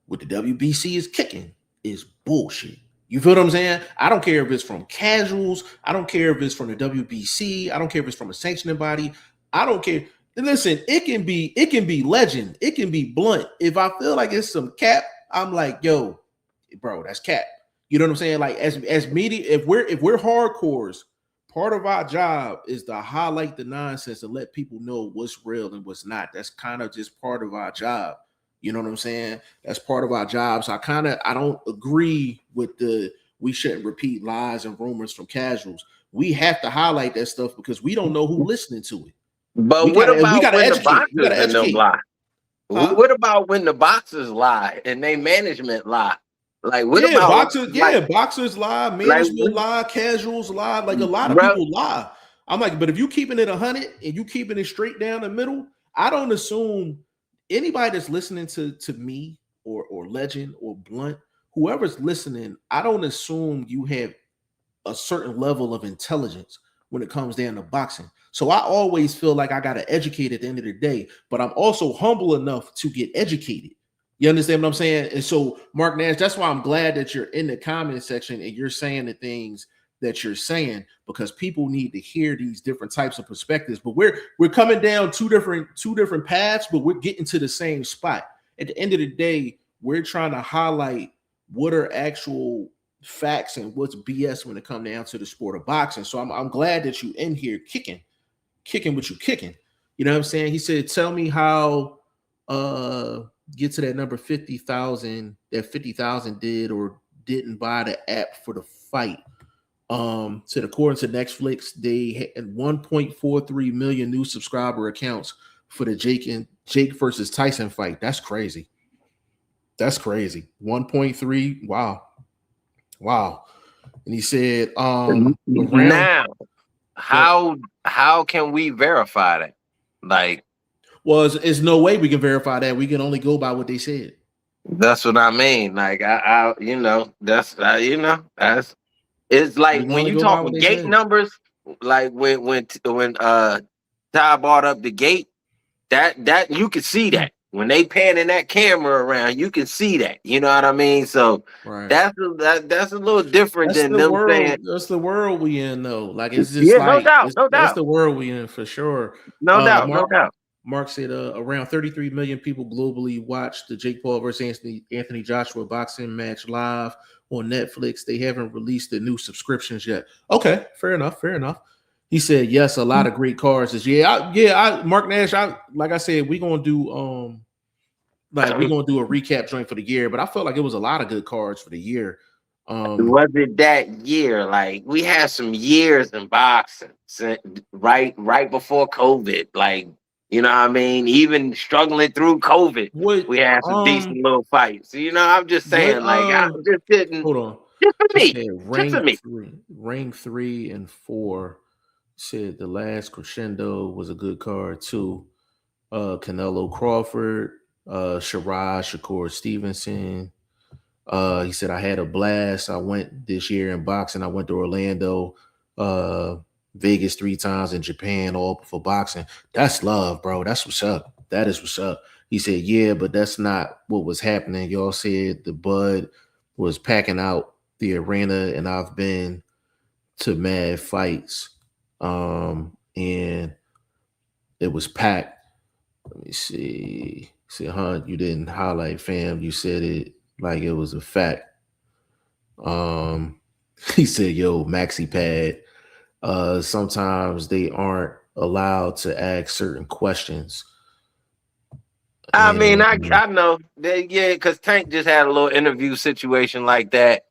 What the WBC is kicking is bullshit. You feel what I'm saying? I don't care if it's from casuals. I don't care if it's from the WBC. I don't care if it's from a sanctioning body. I don't care. Listen, it can be legend. It can be blunt. If I feel like it's some cap, I'm like, "Yo, bro, that's cap." You know what I'm saying? Like as media, if we're hardcores, part of our job is to highlight the nonsense and let people know what's real and what's not. That's kind of just part of our job. You know what I'm saying? That's part of our job. So I don't agree with we shouldn't repeat lies and rumors from casuals. We have to highlight that stuff because we don't know who's listening to it. But what about when the boxers lie? What about when the boxers lie and they management lie? Like what about boxers? Boxers lie, management lie, casuals lie. Like a lot of people lie. I'm like, but if you keeping it 100 and you keeping it straight down the middle, I don't assume anybody that's listening to me or Legend or Blunt, whoever's listening, I don't assume you have a certain level of intelligence when it comes down to boxing. So I always feel like I got to educate at the end of the day, but I'm also humble enough to get educated. You understand what I'm saying? And so, Mark Nash, that's why I'm glad that you're in the comment section and you're saying the things that you're saying, because people need to hear these different types of perspectives. But we're coming down two different paths, but we're getting to the same spot. At the end of the day, we're trying to highlight what are actual facts and what's BS when it comes down to the sport of boxing. So I'm glad that you in here kicking what you kicking. You know what I'm saying? He said, "Tell me how get to that number 50,000 that 50,000 did or didn't buy the app for the fight." According to Netflix, they had 1.43 million new subscriber accounts for the Jake versus Tyson fight. That's crazy. 1.3. Wow. And he said, now how can we verify that? Like, well, there's no way we can verify that. We can only go by what they said. That's what I mean. Like that's it's like when you talk gate numbers, like when Ty brought up the gate, that you can see that when they panning that camera around, you can see that. You know what I mean? So that's a little different than them saying. That's the world we in, though. Like it's just no doubt. That's the world we in for sure. No doubt. Mark said around 33 million people globally watched the Jake Paul versus Anthony Joshua boxing match live, on Netflix. They haven't released the new subscriptions yet. Okay, fair enough. He said, yes, a lot of great cards this year. Mark Nash, like I said, we're gonna do a recap joint for the year, but I felt like it was a lot of good cards for the year. Was it that year? Like, we had some years in boxing, right before COVID. Like, you know what I mean? Even struggling through COVID, we had some decent little fights. You know, I'm just saying, I just didn't. Hold on. Just for me. Ring 3 and 4 said the last Crescendo was a good card too. Canelo Crawford, Shakur Stevenson. He said, I had a blast. I went this year in boxing. I went to Orlando, Vegas 3 times, in Japan, all for boxing. That's love, bro. That's what's up. That is what's up. He said, yeah, but that's not what was happening. Y'all said the Bud was packing out the arena, and I've been to mad fights. And it was packed. Let me see. He said, Hunt, you didn't highlight, fam. You said it like it was a fact. He said, yo, Maxi Pad. Sometimes they aren't allowed to ask certain questions. I mean, I know. Yeah, because Tank just had a little interview situation like that.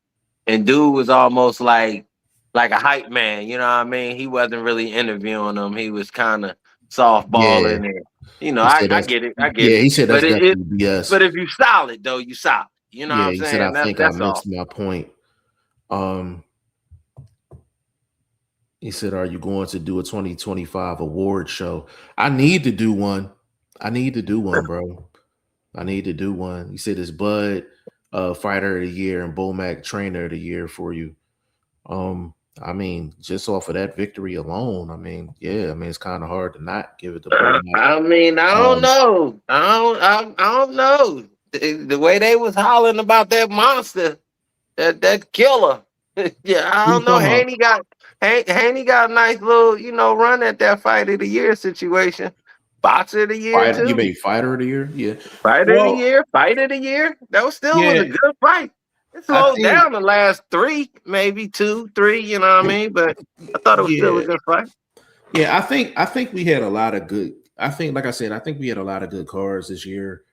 And dude was almost like a hype man. You know what I mean? He wasn't really interviewing him. He was kind of softballing it. You know, I get it. Yeah, he said that's definitely BS. But if you solid, though, you solid. You know what I'm saying? He said, I think I missed my point. He said, are you going to do a 2025 award show? I need to do one. Bro. I need to do one. He said, it's Bud Fighter of the Year and Bomac Trainer of the Year for you. I mean, just off of that victory alone, it's kind of hard to not give it to Bomac. I don't know. I don't know. The way they was hollering about that monster, that killer. Yeah, I don't know. Haney got a nice little, run at that Fight of the Year situation. Boxer of the Year, too. You made Fighter of the Year? Yeah. Fight of the Year. That was still was a good fight. It slowed down the last 3, maybe 2, 3, you know what I mean? But I thought it was still a good fight. Yeah, I think we had a lot of good. Like I said, I think we had a lot of good cards this year.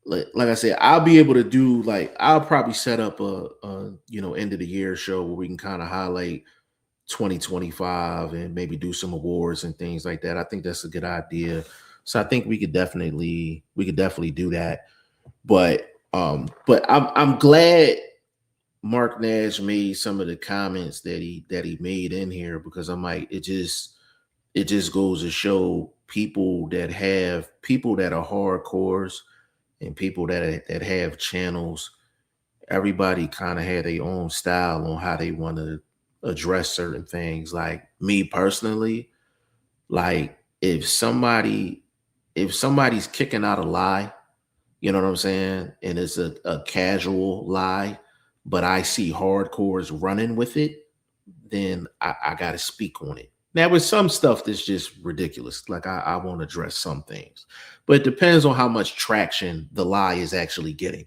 Like I said, I'll be able to do I'll probably set up a end of the year show where we can kind of highlight 2025 and maybe do some awards and things like that. I think that's a good idea. So I think we could definitely do that. But I'm glad Mark Nash made some of the comments that he made in here, because I'm like, it just goes to show people that are hardcores and people that have channels, everybody kind of had their own style on how they want to address certain things. Like me personally, like if somebody's kicking out a lie, you know what I'm saying, and it's a casual lie, but I see hardcores running with it, then I got to speak on it. Now, with some stuff that's just ridiculous, like I won't address some things, but it depends on how much traction the lie is actually getting.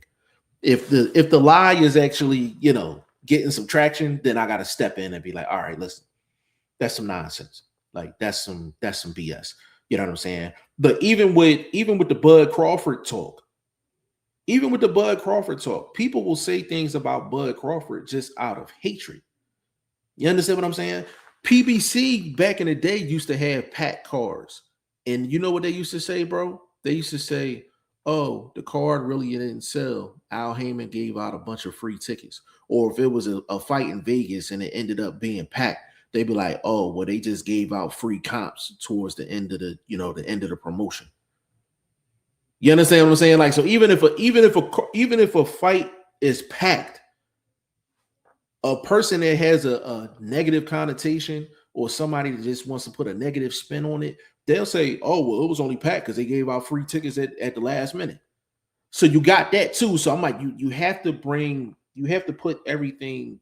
If the lie is actually, getting some traction, then I got to step in and be like, all right, listen, that's some nonsense. Like that's some BS. You know what I'm saying? But even with the Bud Crawford talk, people will say things about Bud Crawford just out of hatred. You understand what I'm saying? PBC back in the day used to have packed cards. And you know what they used to say, bro? They used to say, oh, the card really didn't sell. Al Heyman gave out a bunch of free tickets. Or if it was a fight in Vegas and it ended up being packed, they'd be like, oh, well, they just gave out free comps towards the end of the end of the promotion. You understand what I'm saying? Like, so even if a fight is packed, a person that has a negative connotation or somebody that just wants to put a negative spin on it, they'll say, oh, well, it was only packed because they gave out free tickets at the last minute. So you got that too. So I'm like, you have to put everything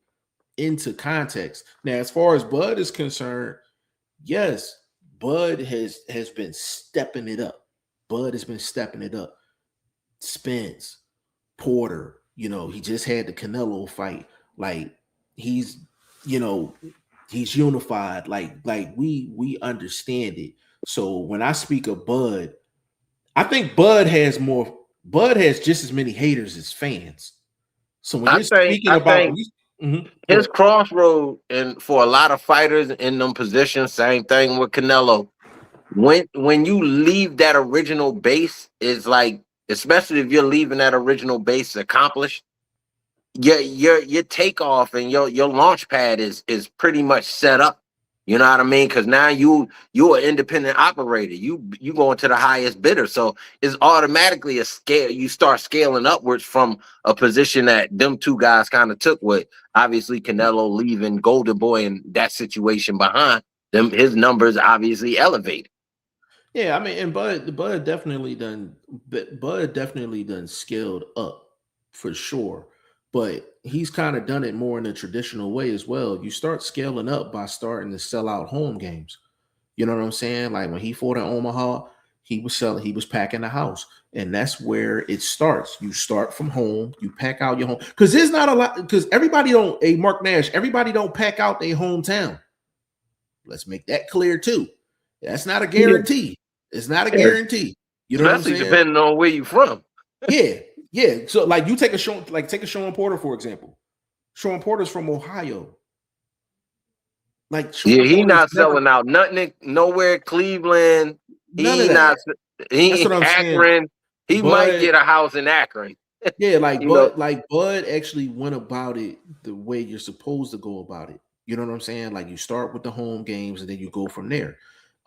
into context. Now, as far as Bud is concerned, yes, Bud has been stepping it up. Spence, Porter, You know, he just had the Canelo fight. Like he's, you know, he's unified. Like we understand it. So when I speak of Bud, I think Bud has just as many haters as fans. So when you're speaking about his crossroad, and for a lot of fighters in them positions, same thing with Canelo. When you leave that original base, is like, especially if you're leaving that original base accomplished, your takeoff and your launch pad is pretty much set up. You know what I mean? Because now you're an independent operator. You going to the highest bidder, so it's automatically a scale. You start scaling upwards from a position that them two guys kind of took. With obviously Canelo leaving Golden Boy in that situation behind them, his numbers obviously elevated. Yeah, I mean, and Bud definitely done scaled up for sure. But he's kind of done it more in a traditional way as well. You start scaling up by starting to sell out home games. You know what I'm saying? Like when he fought in Omaha, he was packing the house. And that's where it starts. You start from home, you pack out your home. Because there's not a lot, because everybody don't, Mark Nash, everybody don't pack out their hometown. Let's make that clear too. That's not a guarantee. It's not a guarantee. You know Especially what I'm saying? Depending on where you're from. Yeah. So like you take a Sean Porter, for example. Sean Porter's from Ohio. Like he not selling out nothing nowhere. Cleveland. He not. He Akron. He might get a house in Akron. Yeah, Bud actually went about it the way you're supposed to go about it. You know what I'm saying? Like you start with the home games and then you go from there.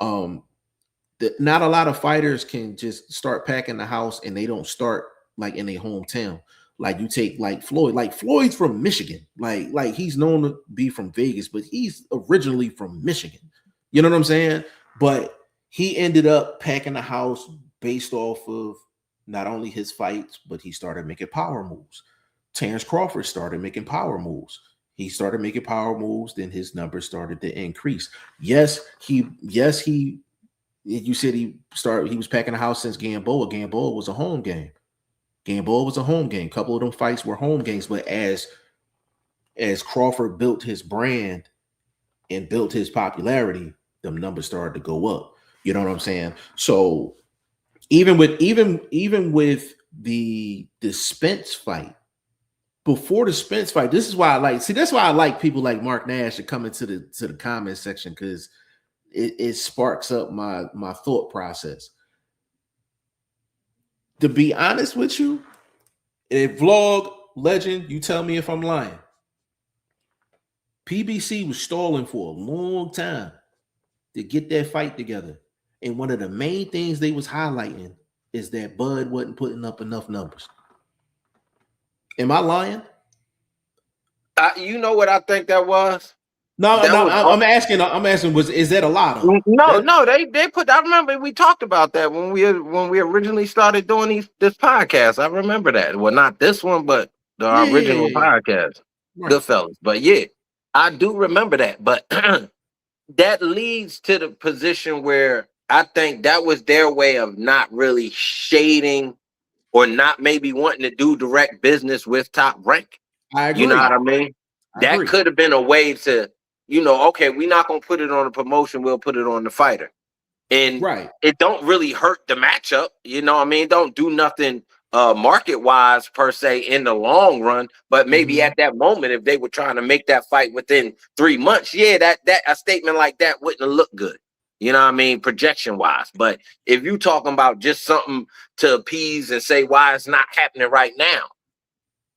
Not a lot of fighters can just start packing the house and they don't start like in their hometown. Like you take like Floyd's from Michigan. Like he's known to be from Vegas, but he's originally from Michigan. You know what I'm saying? But he ended up packing the house based off of not only his fights, but he started making power moves. Terrence Crawford started making power moves. He started making power moves, then his numbers started to increase. You said he was packing the house since Gamboa. Gamboa was a home game. A couple of them fights were home games, but as Crawford built his brand and built his popularity, them numbers started to go up. You know what I'm saying? So even with the Spence fight, before the Spence fight, this is why that's why I like people like Mark Nash to come into the comment section, because it sparks up my thought process. To be honest with you, a vlog legend, you tell me if I'm lying. PBC was stalling for a long time to get that fight together. And one of the main things they was highlighting is that Bud wasn't putting up enough numbers. Am I lying? You know what I think that was? I'm asking. Is that a lot of? No. They put. I remember we talked about that when we originally started doing this podcast. I remember that. Well, not this one, but the original podcast, right. Goodfellas. But yeah, I do remember that. But that leads to the position where I think that was their way of not really shading or not maybe wanting to do direct business with Top Rank. I agree. You know what I mean? That could have been a way to. Okay, we're not going to put it on a promotion. We'll put it on the fighter. And it don't really hurt the matchup. You know what I mean? Don't do nothing market-wise per se in the long run. But maybe at that moment, if they were trying to make that fight within 3 months, that a statement like that wouldn't have looked good. You know what I mean? Projection-wise. But if you talking about just something to appease and say why it's not happening right now.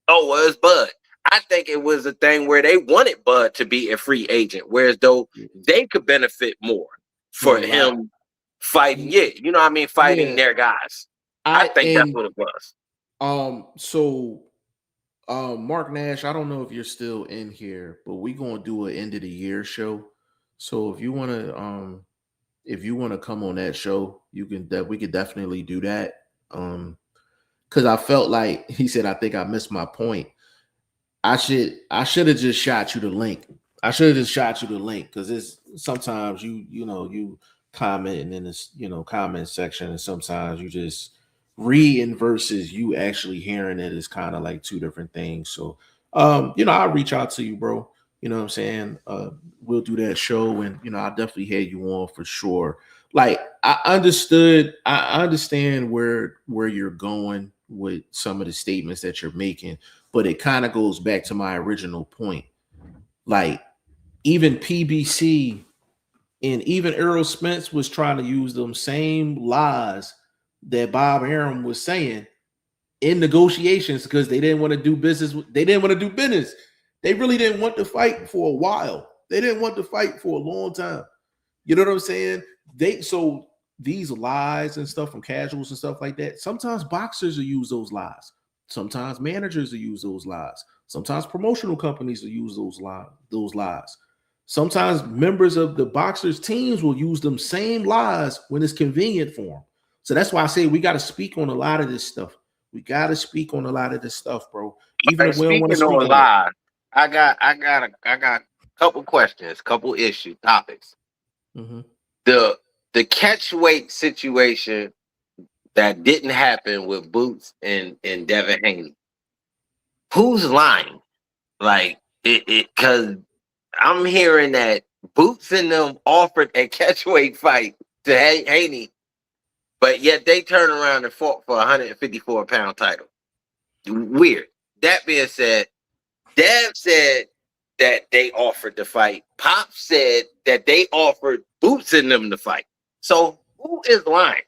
Oh, well, it's Bud. I think it was a thing where they wanted Bud to be a free agent, whereas though they could benefit more for him fighting. Yeah, you know what I mean? Fighting their guys. I think that's what it was. So Mark Nash, I don't know if you're still in here, but we're gonna do an end of the year show. So if you wanna come on that show, we could definitely do that. Because I felt like he said, I think I missed my point. I should have just shot you the link. Because it's sometimes you comment in this comment section, and sometimes you just reading versus you actually hearing it is kind of like two different things. So, I'll reach out to you, bro. You know what I'm saying? We'll do that show, and I'll definitely have you on for sure. Like I understand where you're going with some of the statements that you're making, but it kind of goes back to my original point. Like even PBC and even Errol Spence was trying to use them same lies that Bob Arum was saying in negotiations because they didn't want to do business. They didn't want to do business. They really didn't want to fight for a while. They didn't want to fight for a long time. You know what I'm saying? So these lies and stuff from casuals and stuff like that, sometimes boxers will use those lies. Sometimes managers will use those lies. Sometimes promotional companies will use those lies. Sometimes members of the boxers' teams will use them same lies when it's convenient for them. So that's why I say we got to speak on a lot of this stuff. We got to speak on a lot of this stuff, bro. Even if we don't want to speak on lies, I got a couple questions, couple issue topics. Mm-hmm. The catch weight situation that didn't happen with Boots and Devin Haney. Who's lying? Like it because I'm hearing that Boots and them offered a catchweight fight to Haney, but yet they turned around and fought for a 154-pound title. Weird. That being said, Dev said that they offered the fight. Pop said that they offered Boots and them to fight. So who is lying?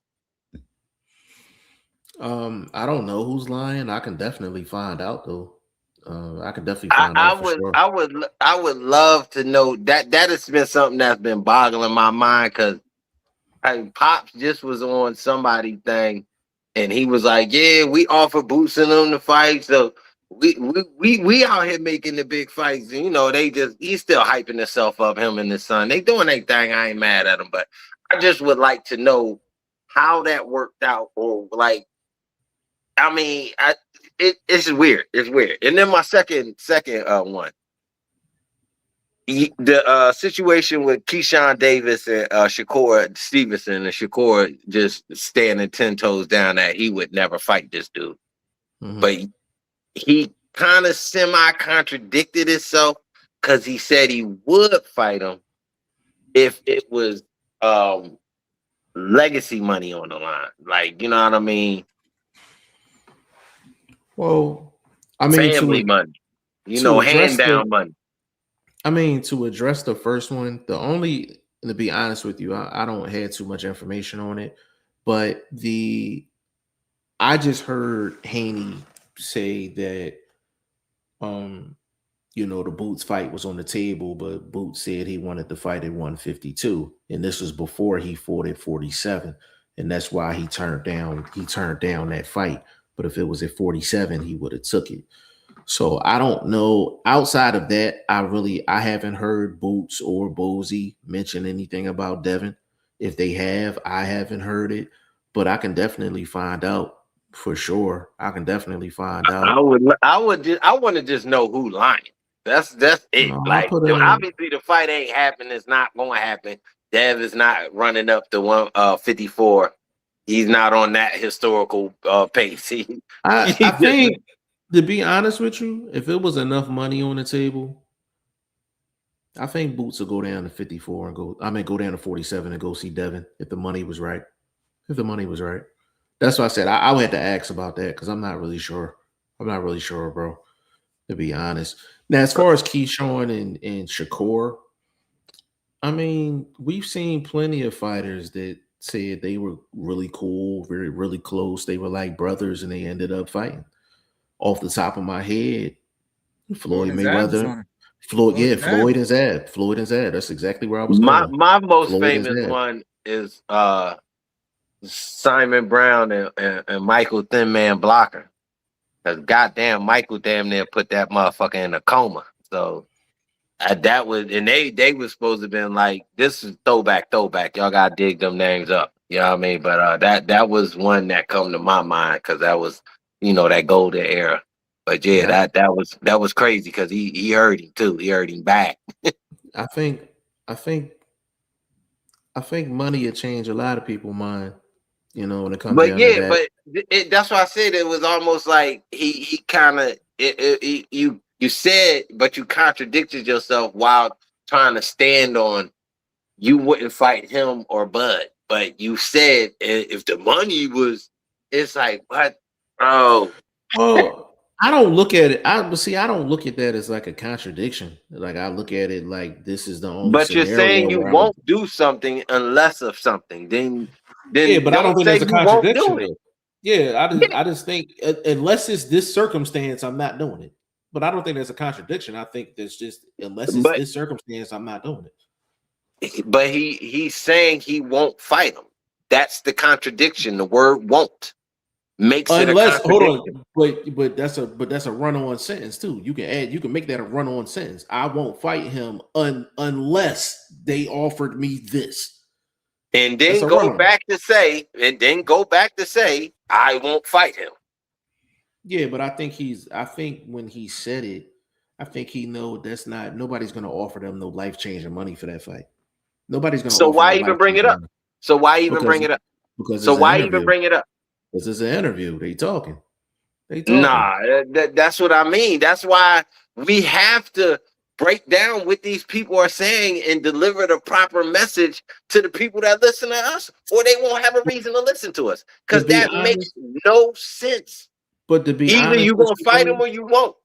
I don't know who's lying. I can definitely find out though. I can definitely find out for sure. I would love to know that. That has been something that's been boggling my mind because Pops just was on somebody thing and he was like, yeah, we offer Boots and them to fight. So we out here making the big fights. And, he's still hyping himself up, him and his son. They doing their thing. I ain't mad at them, but I just would like to know how that worked out or like, I mean, it's weird. It's weird. And then my second one, the situation with Keyshawn Davis and Shakur Stevenson, and Shakur just standing 10 toes down that he would never fight this dude. Mm-hmm. But he kind of semi-contradicted himself because he said he would fight him if it was legacy money on the line. Like, you know what I mean? Well, I mean, family money, hand down money. I mean, to address the first one, to be honest with you, I don't have too much information on it, but I just heard Haney say that, the Boots fight was on the table, but Boots said he wanted to fight at 152, and this was before he fought at 47, and that's why he turned down that fight. But if it was at 47, he would have took it. So I don't know. Outside of that, I haven't heard Boots or Bozy mention anything about Devin. If they have, I haven't heard it, but I can definitely find out for sure. I can definitely find out. I want to just know who lying. That's it. No, like obviously the fight ain't happening. It's not going to happen. Dev is not running up to 154. He's not on that historical pace. I think, to be honest with you, if it was enough money on the table, I think Boots will go down to 54 and go down to 47 and go see Devin if the money was right. That's why I said I would have to ask about that because I'm not really sure. Bro, to be honest. Now, as far as Keyshawn and Shakur, I mean, we've seen plenty of fighters that said they were really cool, really close. They were like brothers, and they ended up fighting. Off the top of my head, Floyd Mayweather, Floyd and Zab. That's exactly where I was going. My most famous one is Simon Brown and Michael Thin Man Blocker. Because goddamn, Michael damn near put that motherfucker in a coma. So that was, and they was supposed to have been like, this is throwback. Y'all gotta dig them names up. You know what I mean? But that was one that come to my mind because that was, that golden era. But yeah, that was crazy because he heard him too. He heard him back. I think money will change a lot of people's mind. You know, when it comes But down to yeah, that. but that's why I said it was almost like he kind of you said, but you contradicted yourself while trying to stand on you wouldn't fight him or Bud, but you said if the money was, it's like what, bro? Well, I don't look at it. I don't look at that as like a contradiction. Like I look at it like this is the only But you're scenario saying you where I would. won't do something unless of something. Then Yeah, but I don't don't think say that's a you won't contradiction do it. though. Yeah, I just think unless it's this circumstance, I'm not doing it. But I don't think there's a contradiction. I think there's just unless it's But this circumstance, I'm not doing it. he's saying he won't fight him. That's the contradiction. The word "won't" makes it a Unless hold contradiction. on, but that's a run-on sentence too. You can make that a run-on sentence. I won't fight him unless they offered me this. And That's then a go run-on. back to say, I won't fight him. Yeah, but I think when he said it, I think he know that's not nobody's gonna offer them no life-changing money for that fight. Nobody's gonna So offer why no even bring it life-changing up? money So why even because bring it up? because So it's an why even interview. bring it up? This is an interview. They talking. They talking. Nah, that's what I mean. That's why we have to break down what these people are saying and deliver the proper message to the people that listen to us, or they won't have a reason to listen to us. Because To be that makes honest, no sense. but to be Either honest, you're gonna fight them or you won't.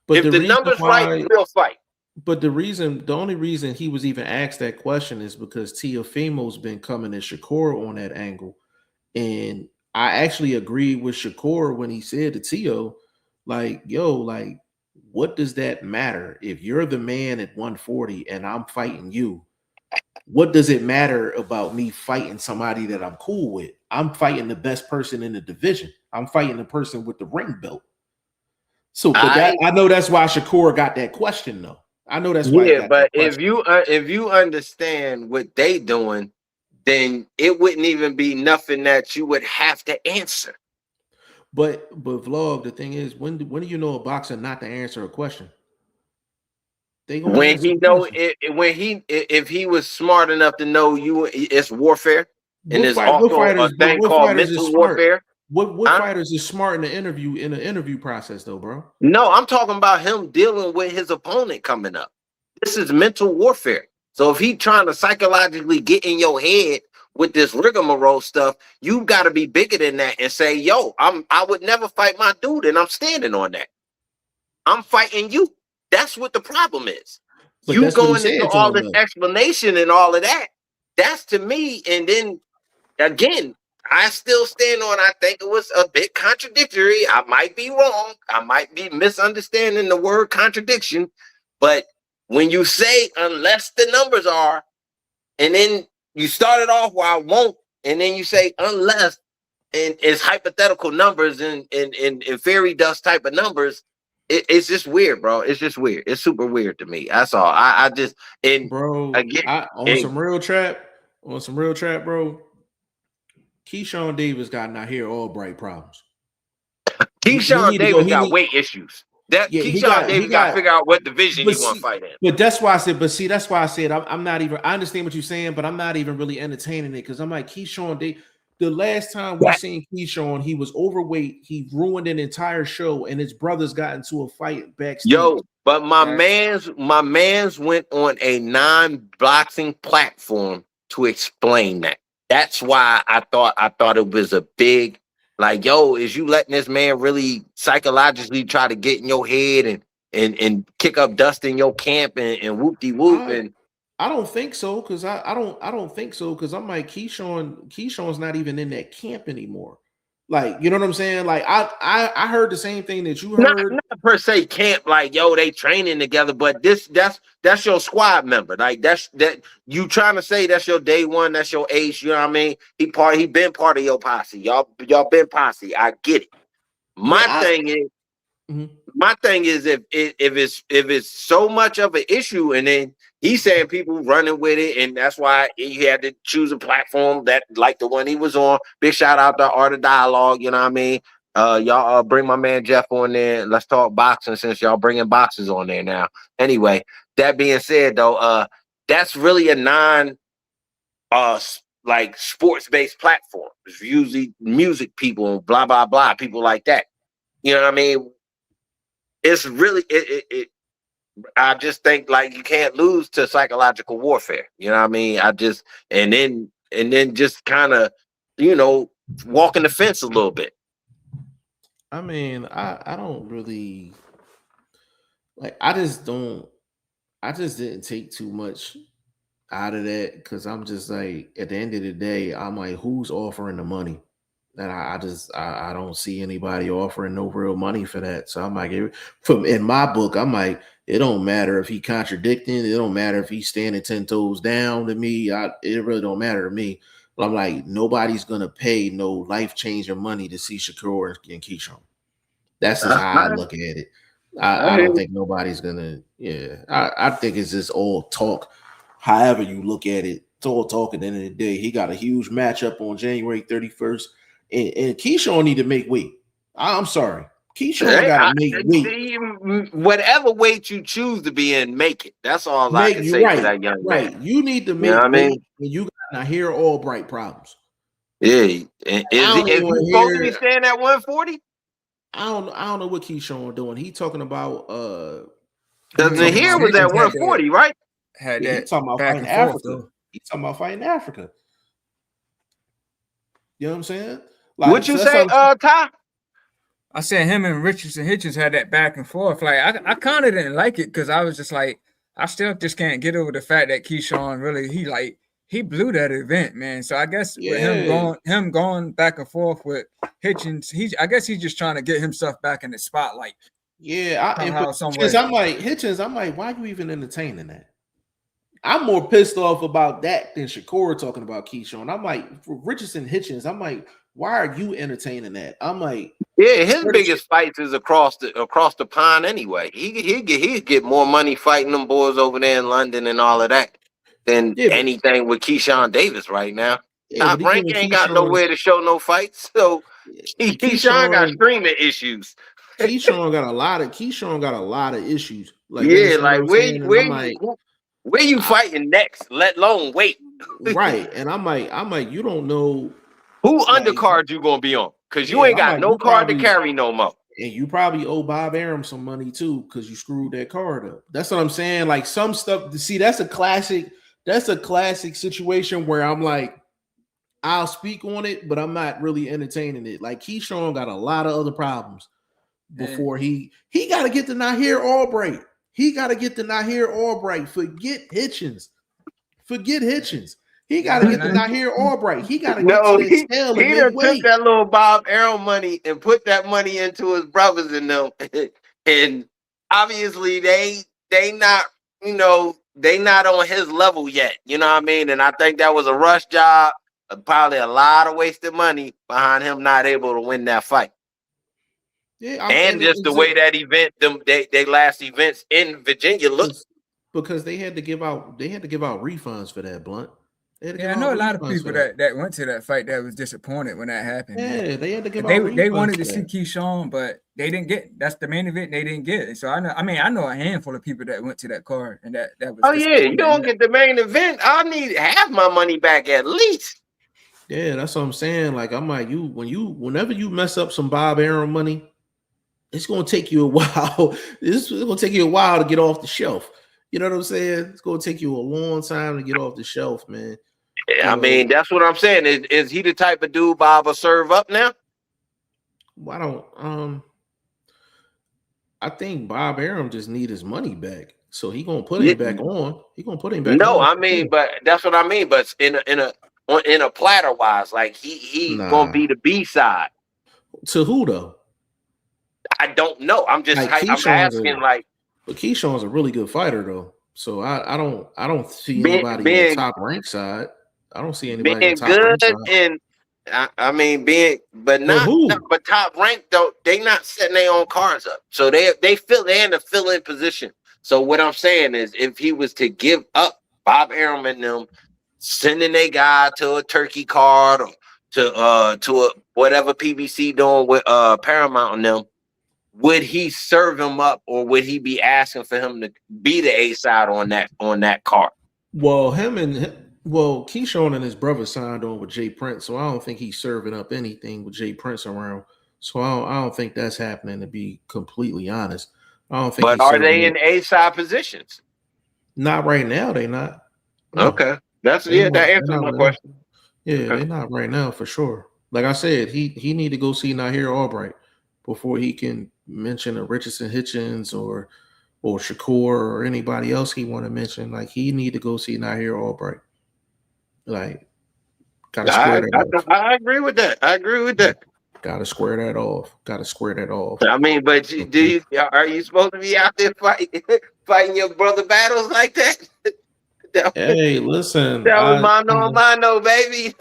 but If the the reason numbers right, why, we'll fight. but the only reason he was even asked that question is because Teofimo's been coming at Shakur on that angle, and I actually agreed with Shakur when he said to Teo, like, yo, like, what does that matter if you're the man at 140 and I'm fighting you? What does it matter about me fighting somebody that I'm cool with? I'm fighting the best person in the division. I'm fighting the person with the ring belt. So, but I know that's why Shakur got that question, though. I know that's why he got But that question. if you understand what they doing, then it wouldn't even be nothing that you would have to answer. But vlog, the thing is, when do you know a boxer not to answer a question? They gonna When answer he the know question. if he was smart enough to know it's warfare, and there's also a thing What called fighters is mental smart? warfare. What Huh? fighters is smart in the interview process, though, bro? No, I'm talking about him dealing with his opponent coming up. This is mental warfare. So if he trying to psychologically get in your head with this rigmarole stuff, you got to be bigger than that and say, "Yo, I would never fight my dude, and I'm standing on that. I'm fighting you." That's what the problem is. But You that's what he going into said to all him, this though. explanation and all of that. That's to me. And then again, I still stand on. I think it was a bit contradictory. I might be wrong. I might be misunderstanding the word contradiction. But when you say unless the numbers are, and then you started off where I won't, and then you say unless, and it's hypothetical numbers and fairy dust type of numbers. It's just weird, bro. It's just weird. It's super weird to me. That's all. I just and Bro, again on some real trap, bro. Keyshawn Davis got not here all bright problems. He Keyshawn need to go. Davis got weight issues. That Yeah, Keyshawn Davis got to figure out what division he want to fight in. But that's why I said. But see, that's why I said I'm not even. I understand what you're saying, but I'm not even really entertaining it because I'm like Keyshawn Davis. The last time we seen Keyshawn, he was overweight. He ruined an entire show, and his brothers got into a fight backstage. Yo, but my man's went on a non-boxing platform to explain that. That's why I thought it was a big, like, yo, is you letting this man really psychologically try to get in your head and kick up dust in your camp and whoop-de-whoop and I don't think so because I don't think so because I'm like Keyshawn's not even in that camp anymore. Like, you know what I'm saying? Like I heard the same thing that you heard. Not per se camp, like, yo, they training together, but that's your squad member. Like that you trying to say that's your day one, that's your ace, you know what I mean? He been part of your posse. Y'all been posse. I get it. My thing is if it's so much of an issue, and then he's saying people running with it, and that's why he had to choose a platform that like the one he was on. Big shout out to Art of Dialogue, you know what I mean? Y'all bring my man Jeff on there. Let's talk boxing since y'all bringing boxes on there now. Anyway, that being said, though, that's really a like sports-based platforms, usually music people, blah blah blah, people like that. You know what I mean? It's really I just think like you can't lose to psychological warfare. You know what I mean? And then just kind of, walking the fence a little bit. I mean, I don't really like. I just didn't take too much out of that because I'm just like, at the end of the day, I'm like, who's offering the money? And I don't see anybody offering no real money for that. So I'm like, in my book, I'm like, it don't matter if he contradicting. It don't matter if he's standing 10 toes down to me. It really don't matter to me. But I'm like, nobody's gonna pay no life-changing money to see Shakur and Keyshawn. That's just how I look at it. I don't think nobody's gonna. Yeah, I think it's just all talk. However you look at it, it's all talk. At the end of the day, he got a huge matchup on January 31st, and Keyshawn need to make weight. I'm sorry, Keyshawn got to make weight. Whatever weight you choose to be in, make it. That's all I can say to that young man. Right, you need to make weight. I mean? And you got Nahir Albright problems. Yeah, is he supposed to be staying at 140? I don't know what Keyshawn doing. He talking about because Nahir was at 140, right? He's talking about fighting Africa. He's talking about fighting Africa. You know what I'm saying? Like, what you say, Ty? I said him and Richardson Hitchens had that back and forth. Like I kind of didn't like it because I was just like, I still just can't get over the fact that Keyshawn really he blew that event, man. So I guess with him going back and forth with Hitchens, I guess he's just trying to get himself back in the spotlight. Yeah, I'm like Hitchens. I'm like, why are you even entertaining that? I'm more pissed off about that than Shakur talking about Keyshawn. I'm like, for Richardson Hitchens, I'm like, why are you entertaining that? I'm like, yeah, his biggest fights is across the pond anyway. He'd get more money fighting them boys over there in London and all of that than anything with Keyshawn Davis right now. Top Rank ain't got nowhere to show no fights, so Keyshawn got streaming issues. Keyshawn got a lot of issues. Like, yeah, like where you fighting next, let alone wait. Right. And I'm like, you don't know who undercard you gonna be on, because you ain't got no card to carry no more. And you probably owe Bob Arum some money too, because you screwed that card up. That's what I'm saying. Like some stuff to see, that's a classic situation where I'm like, I'll speak on it, but I'm not really entertaining it. Like Keyshawn got a lot of other problems before he got to get to Nahir Albright. He got to get to Nahir Albright. Forget Hitchens. He got to get to Nahir Albright. He got to get to his tail. He done took that little Bob Arum money and put that money into his brothers and them. And obviously they not, they not on his level yet. You know what I mean? And I think that was a rush job. Probably a lot of wasted money behind him not able to win that fight. Yeah, and just the way that event, they last events in Virginia looked, because they had to give out refunds for that, Blunt. Yeah, I know a lot of people that went to that fight that was disappointed when that happened. Yeah, man. They had to give out they wanted to see Keyshawn, but they didn't get. That's the main event. They didn't get it. So I know a handful of people that went to that card, and that was. Oh yeah, you don't get the main event. I need half my money back at least. Yeah, that's what I'm saying. Like I'm like, whenever you mess up some Bob Arum money, it's gonna take you a while. It's gonna take you a while to get off the shelf. You know what I'm saying? It's gonna take you a long time to get off the shelf, man. Yeah, I mean, that's what I'm saying. Is he the type of dude Bob will serve up now? Well, I don't. I think Bob Arum just need his money back, so he gonna put him back on. He gonna put him back. No, on. I mean, but that's what I mean. But in a platter wise, like he gonna be the B-side. To who though? I don't know. I'm just I'm asking. But Keyshawn's a really good fighter though, so I don't see anybody on the top rank side. I don't see anybody being on top good rank and I mean but top rank though. They not setting their own cards up, so they in a fill-in position. So what I'm saying is, if he was to give up Bob Arum and them, sending a guy to a Turkey card or to a whatever PBC doing with Paramount and them, would he serve him up, or would he be asking for him to be the A side on that card? Well, him and Well, Keyshawn and his brother signed on with Jay Prince, so I don't think he's serving up anything with Jay Prince around. So I don't think that's happening. To be completely honest, I don't think But he's are serving they up. in A side positions? Not right now. They not. No. Okay, that answers my question. Yeah, Okay. they're not right now for sure. Like I said, he need to go see Nahir Albright before he can mention a Richardson Hitchens or Shakur or anybody else he want to mention. Like he need to go see Nahir Albright. Like, gotta square that off. I agree with that. Gotta square that off. Gotta square that off. I mean, but are you supposed to be out there fighting your brother battles like that? Hey, listen. That was mano, baby.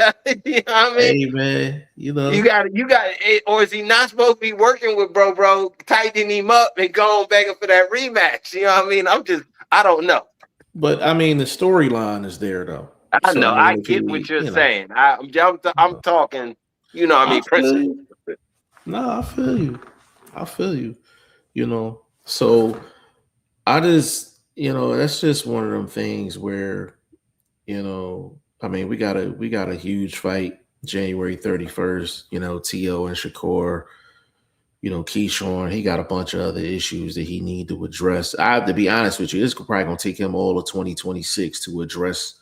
You know what I mean? Hey, man. You know. You got or is he not supposed to be working with bro, tightening him up and going begging for that rematch? You know what I mean? I don't know. But I mean, the storyline is there though. I know. I get what you're saying. I'm talking. You know what I mean? Principle. No, I feel you. You know, so I just. That's just one of them things where, I mean, we got a huge fight January 31st, T.O. and Shakur, Keyshawn, he got a bunch of other issues that he need to address. I have to be honest with you, it's probably going to take him all of 2026 to address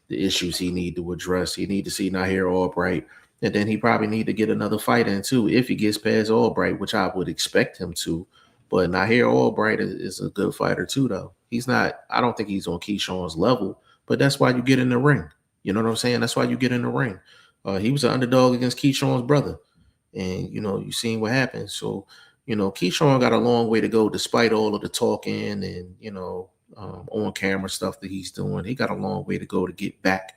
the issues he need to address. He need to see Nahir Albright, and then he probably need to get another fight in too if he gets past Albright, which I would expect him to. But Nahir Albright is a good fighter too, though. He's not. I don't think he's on Keyshawn's level, but that's why you get in the ring. You know what I'm saying? That's why you get in the ring. He was an underdog against Keyshawn's brother, and you seen what happened. So Keyshawn got a long way to go, despite all of the talking and on camera stuff that he's doing. He got a long way to go to get back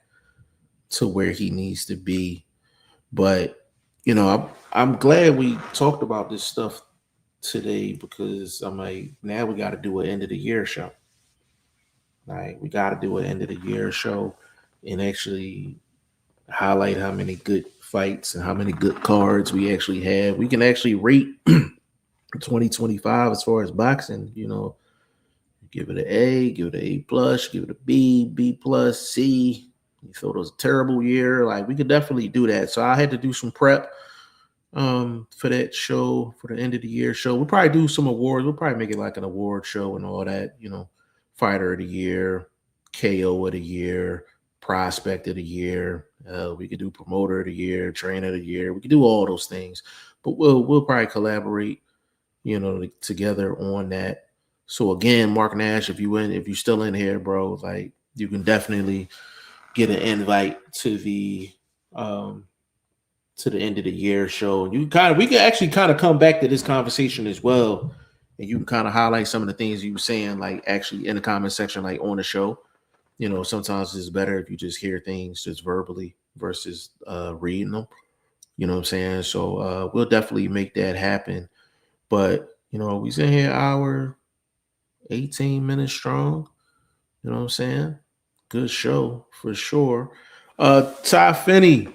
to where he needs to be. But I'm glad we talked about this stuff today, because I'm like, now we got to do an end of the year show. Like, we got to do an end of the year show and actually highlight how many good fights and how many good cards we actually have. We can actually rate 2025 as far as boxing. Give it an A, give it an A plus, give it a B, B plus, C. You thought it was a terrible year. Like, we could definitely do that. So I had to do some prep for that show, for the end of the year show. We'll probably do some awards. We'll probably make it like an award show and all that, fighter of the year, KO of the year, prospect of the year. We could do promoter of the year, trainer of the year. We could do all those things, but we'll probably collaborate, together on that. So again, Mark Nash, if you're still in here, bro, like, you can definitely get an invite to the end of the year show. We can actually kind of come back to this conversation as well, and you can kind of highlight some of the things you were saying, like, actually in the comment section, like on the show. Sometimes it's better if you just hear things just verbally versus reading them. You know what I'm saying? So we'll definitely make that happen. But we in here hour 18 minutes strong. You know what I'm saying? Good show for sure. Ty Finney,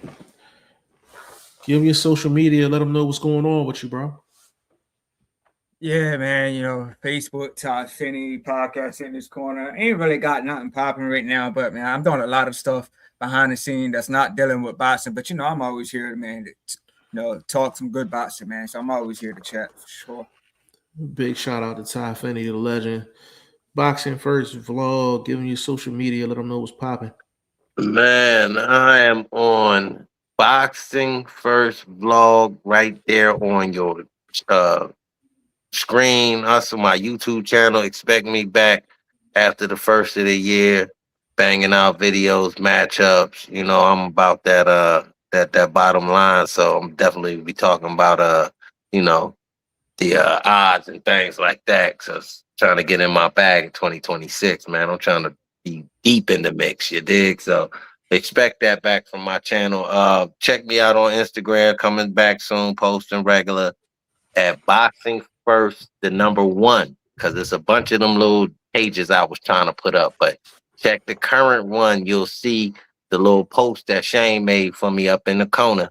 give me your social media. Let them know what's going on with you, bro. Yeah, man. Facebook, Ty Finney, podcast in this corner. Ain't really got nothing popping right now, but man, I'm doing a lot of stuff behind the scene that's not dealing with boxing. But I'm always here, man, to talk some good boxing, man. So I'm always here to chat for sure. Big shout out to Ty Finney, the legend. Boxing First vlog, giving you social media, let them know what's popping. Man, I am on Boxing First vlog right there on your screen. Also, my YouTube channel. Expect me back after the first of the year, banging out videos, matchups. I'm about that bottom line. So I'm definitely be talking about the odds and things like that. So trying to get in my bag in 2026, man. I'm trying to be deep in the mix, you dig? So expect that back from my channel. Check me out on Instagram, coming back soon, posting regular at Boxing First, the #1, because there's a bunch of them little pages I was trying to put up. But check the current one. You'll see the little post that Shane made for me up in the corner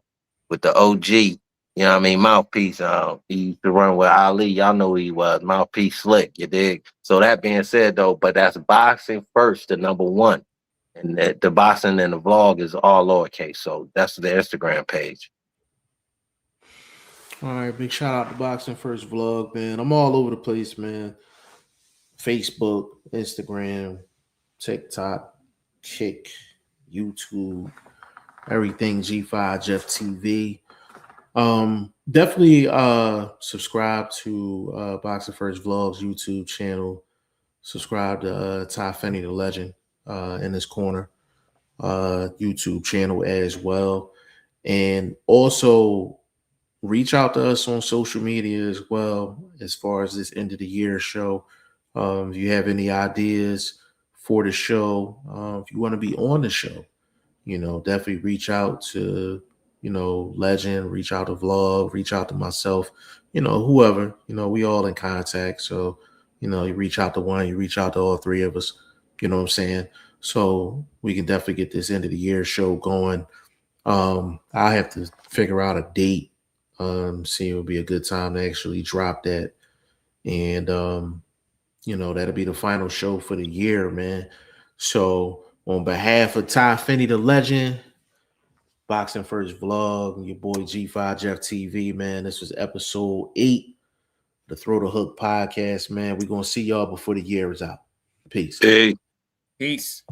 with the OG. Mouthpiece. He used to run with Ali. Y'all know who he was. Mouthpiece Slick, you dig? So that being said, though, but that's Boxing First, the #1. And the boxing and the vlog is all lowercase. So that's the Instagram page. All right, big shout out to Boxing First Vlog, man. I'm all over the place, man. Facebook, Instagram, TikTok, Kick, YouTube, everything G5 Jeff TV. Definitely subscribe to Boxing First Vlogs YouTube channel. Subscribe to Ty Fenney the Legend in his corner YouTube channel as well. And also reach out to us on social media as well as far as this end of the year show. If you have any ideas for the show, if you want to be on the show, definitely reach out to, Legend, reach out to Vlog, reach out to myself, whoever, we all in contact. So, you reach out to one, you reach out to all three of us, you know what I'm saying? So we can definitely get this end of the year show going. I have to figure out a date. See, it would be a good time to actually drop that. And, that'll be the final show for the year, man. So on behalf of Ty Fenney the Legend, Boxing First Vlog, and your boy G5 Jeff TV, man, this was episode 8, the Throw the Hook podcast, man. We're going to see y'all before the year is out. Peace. Hey. Peace.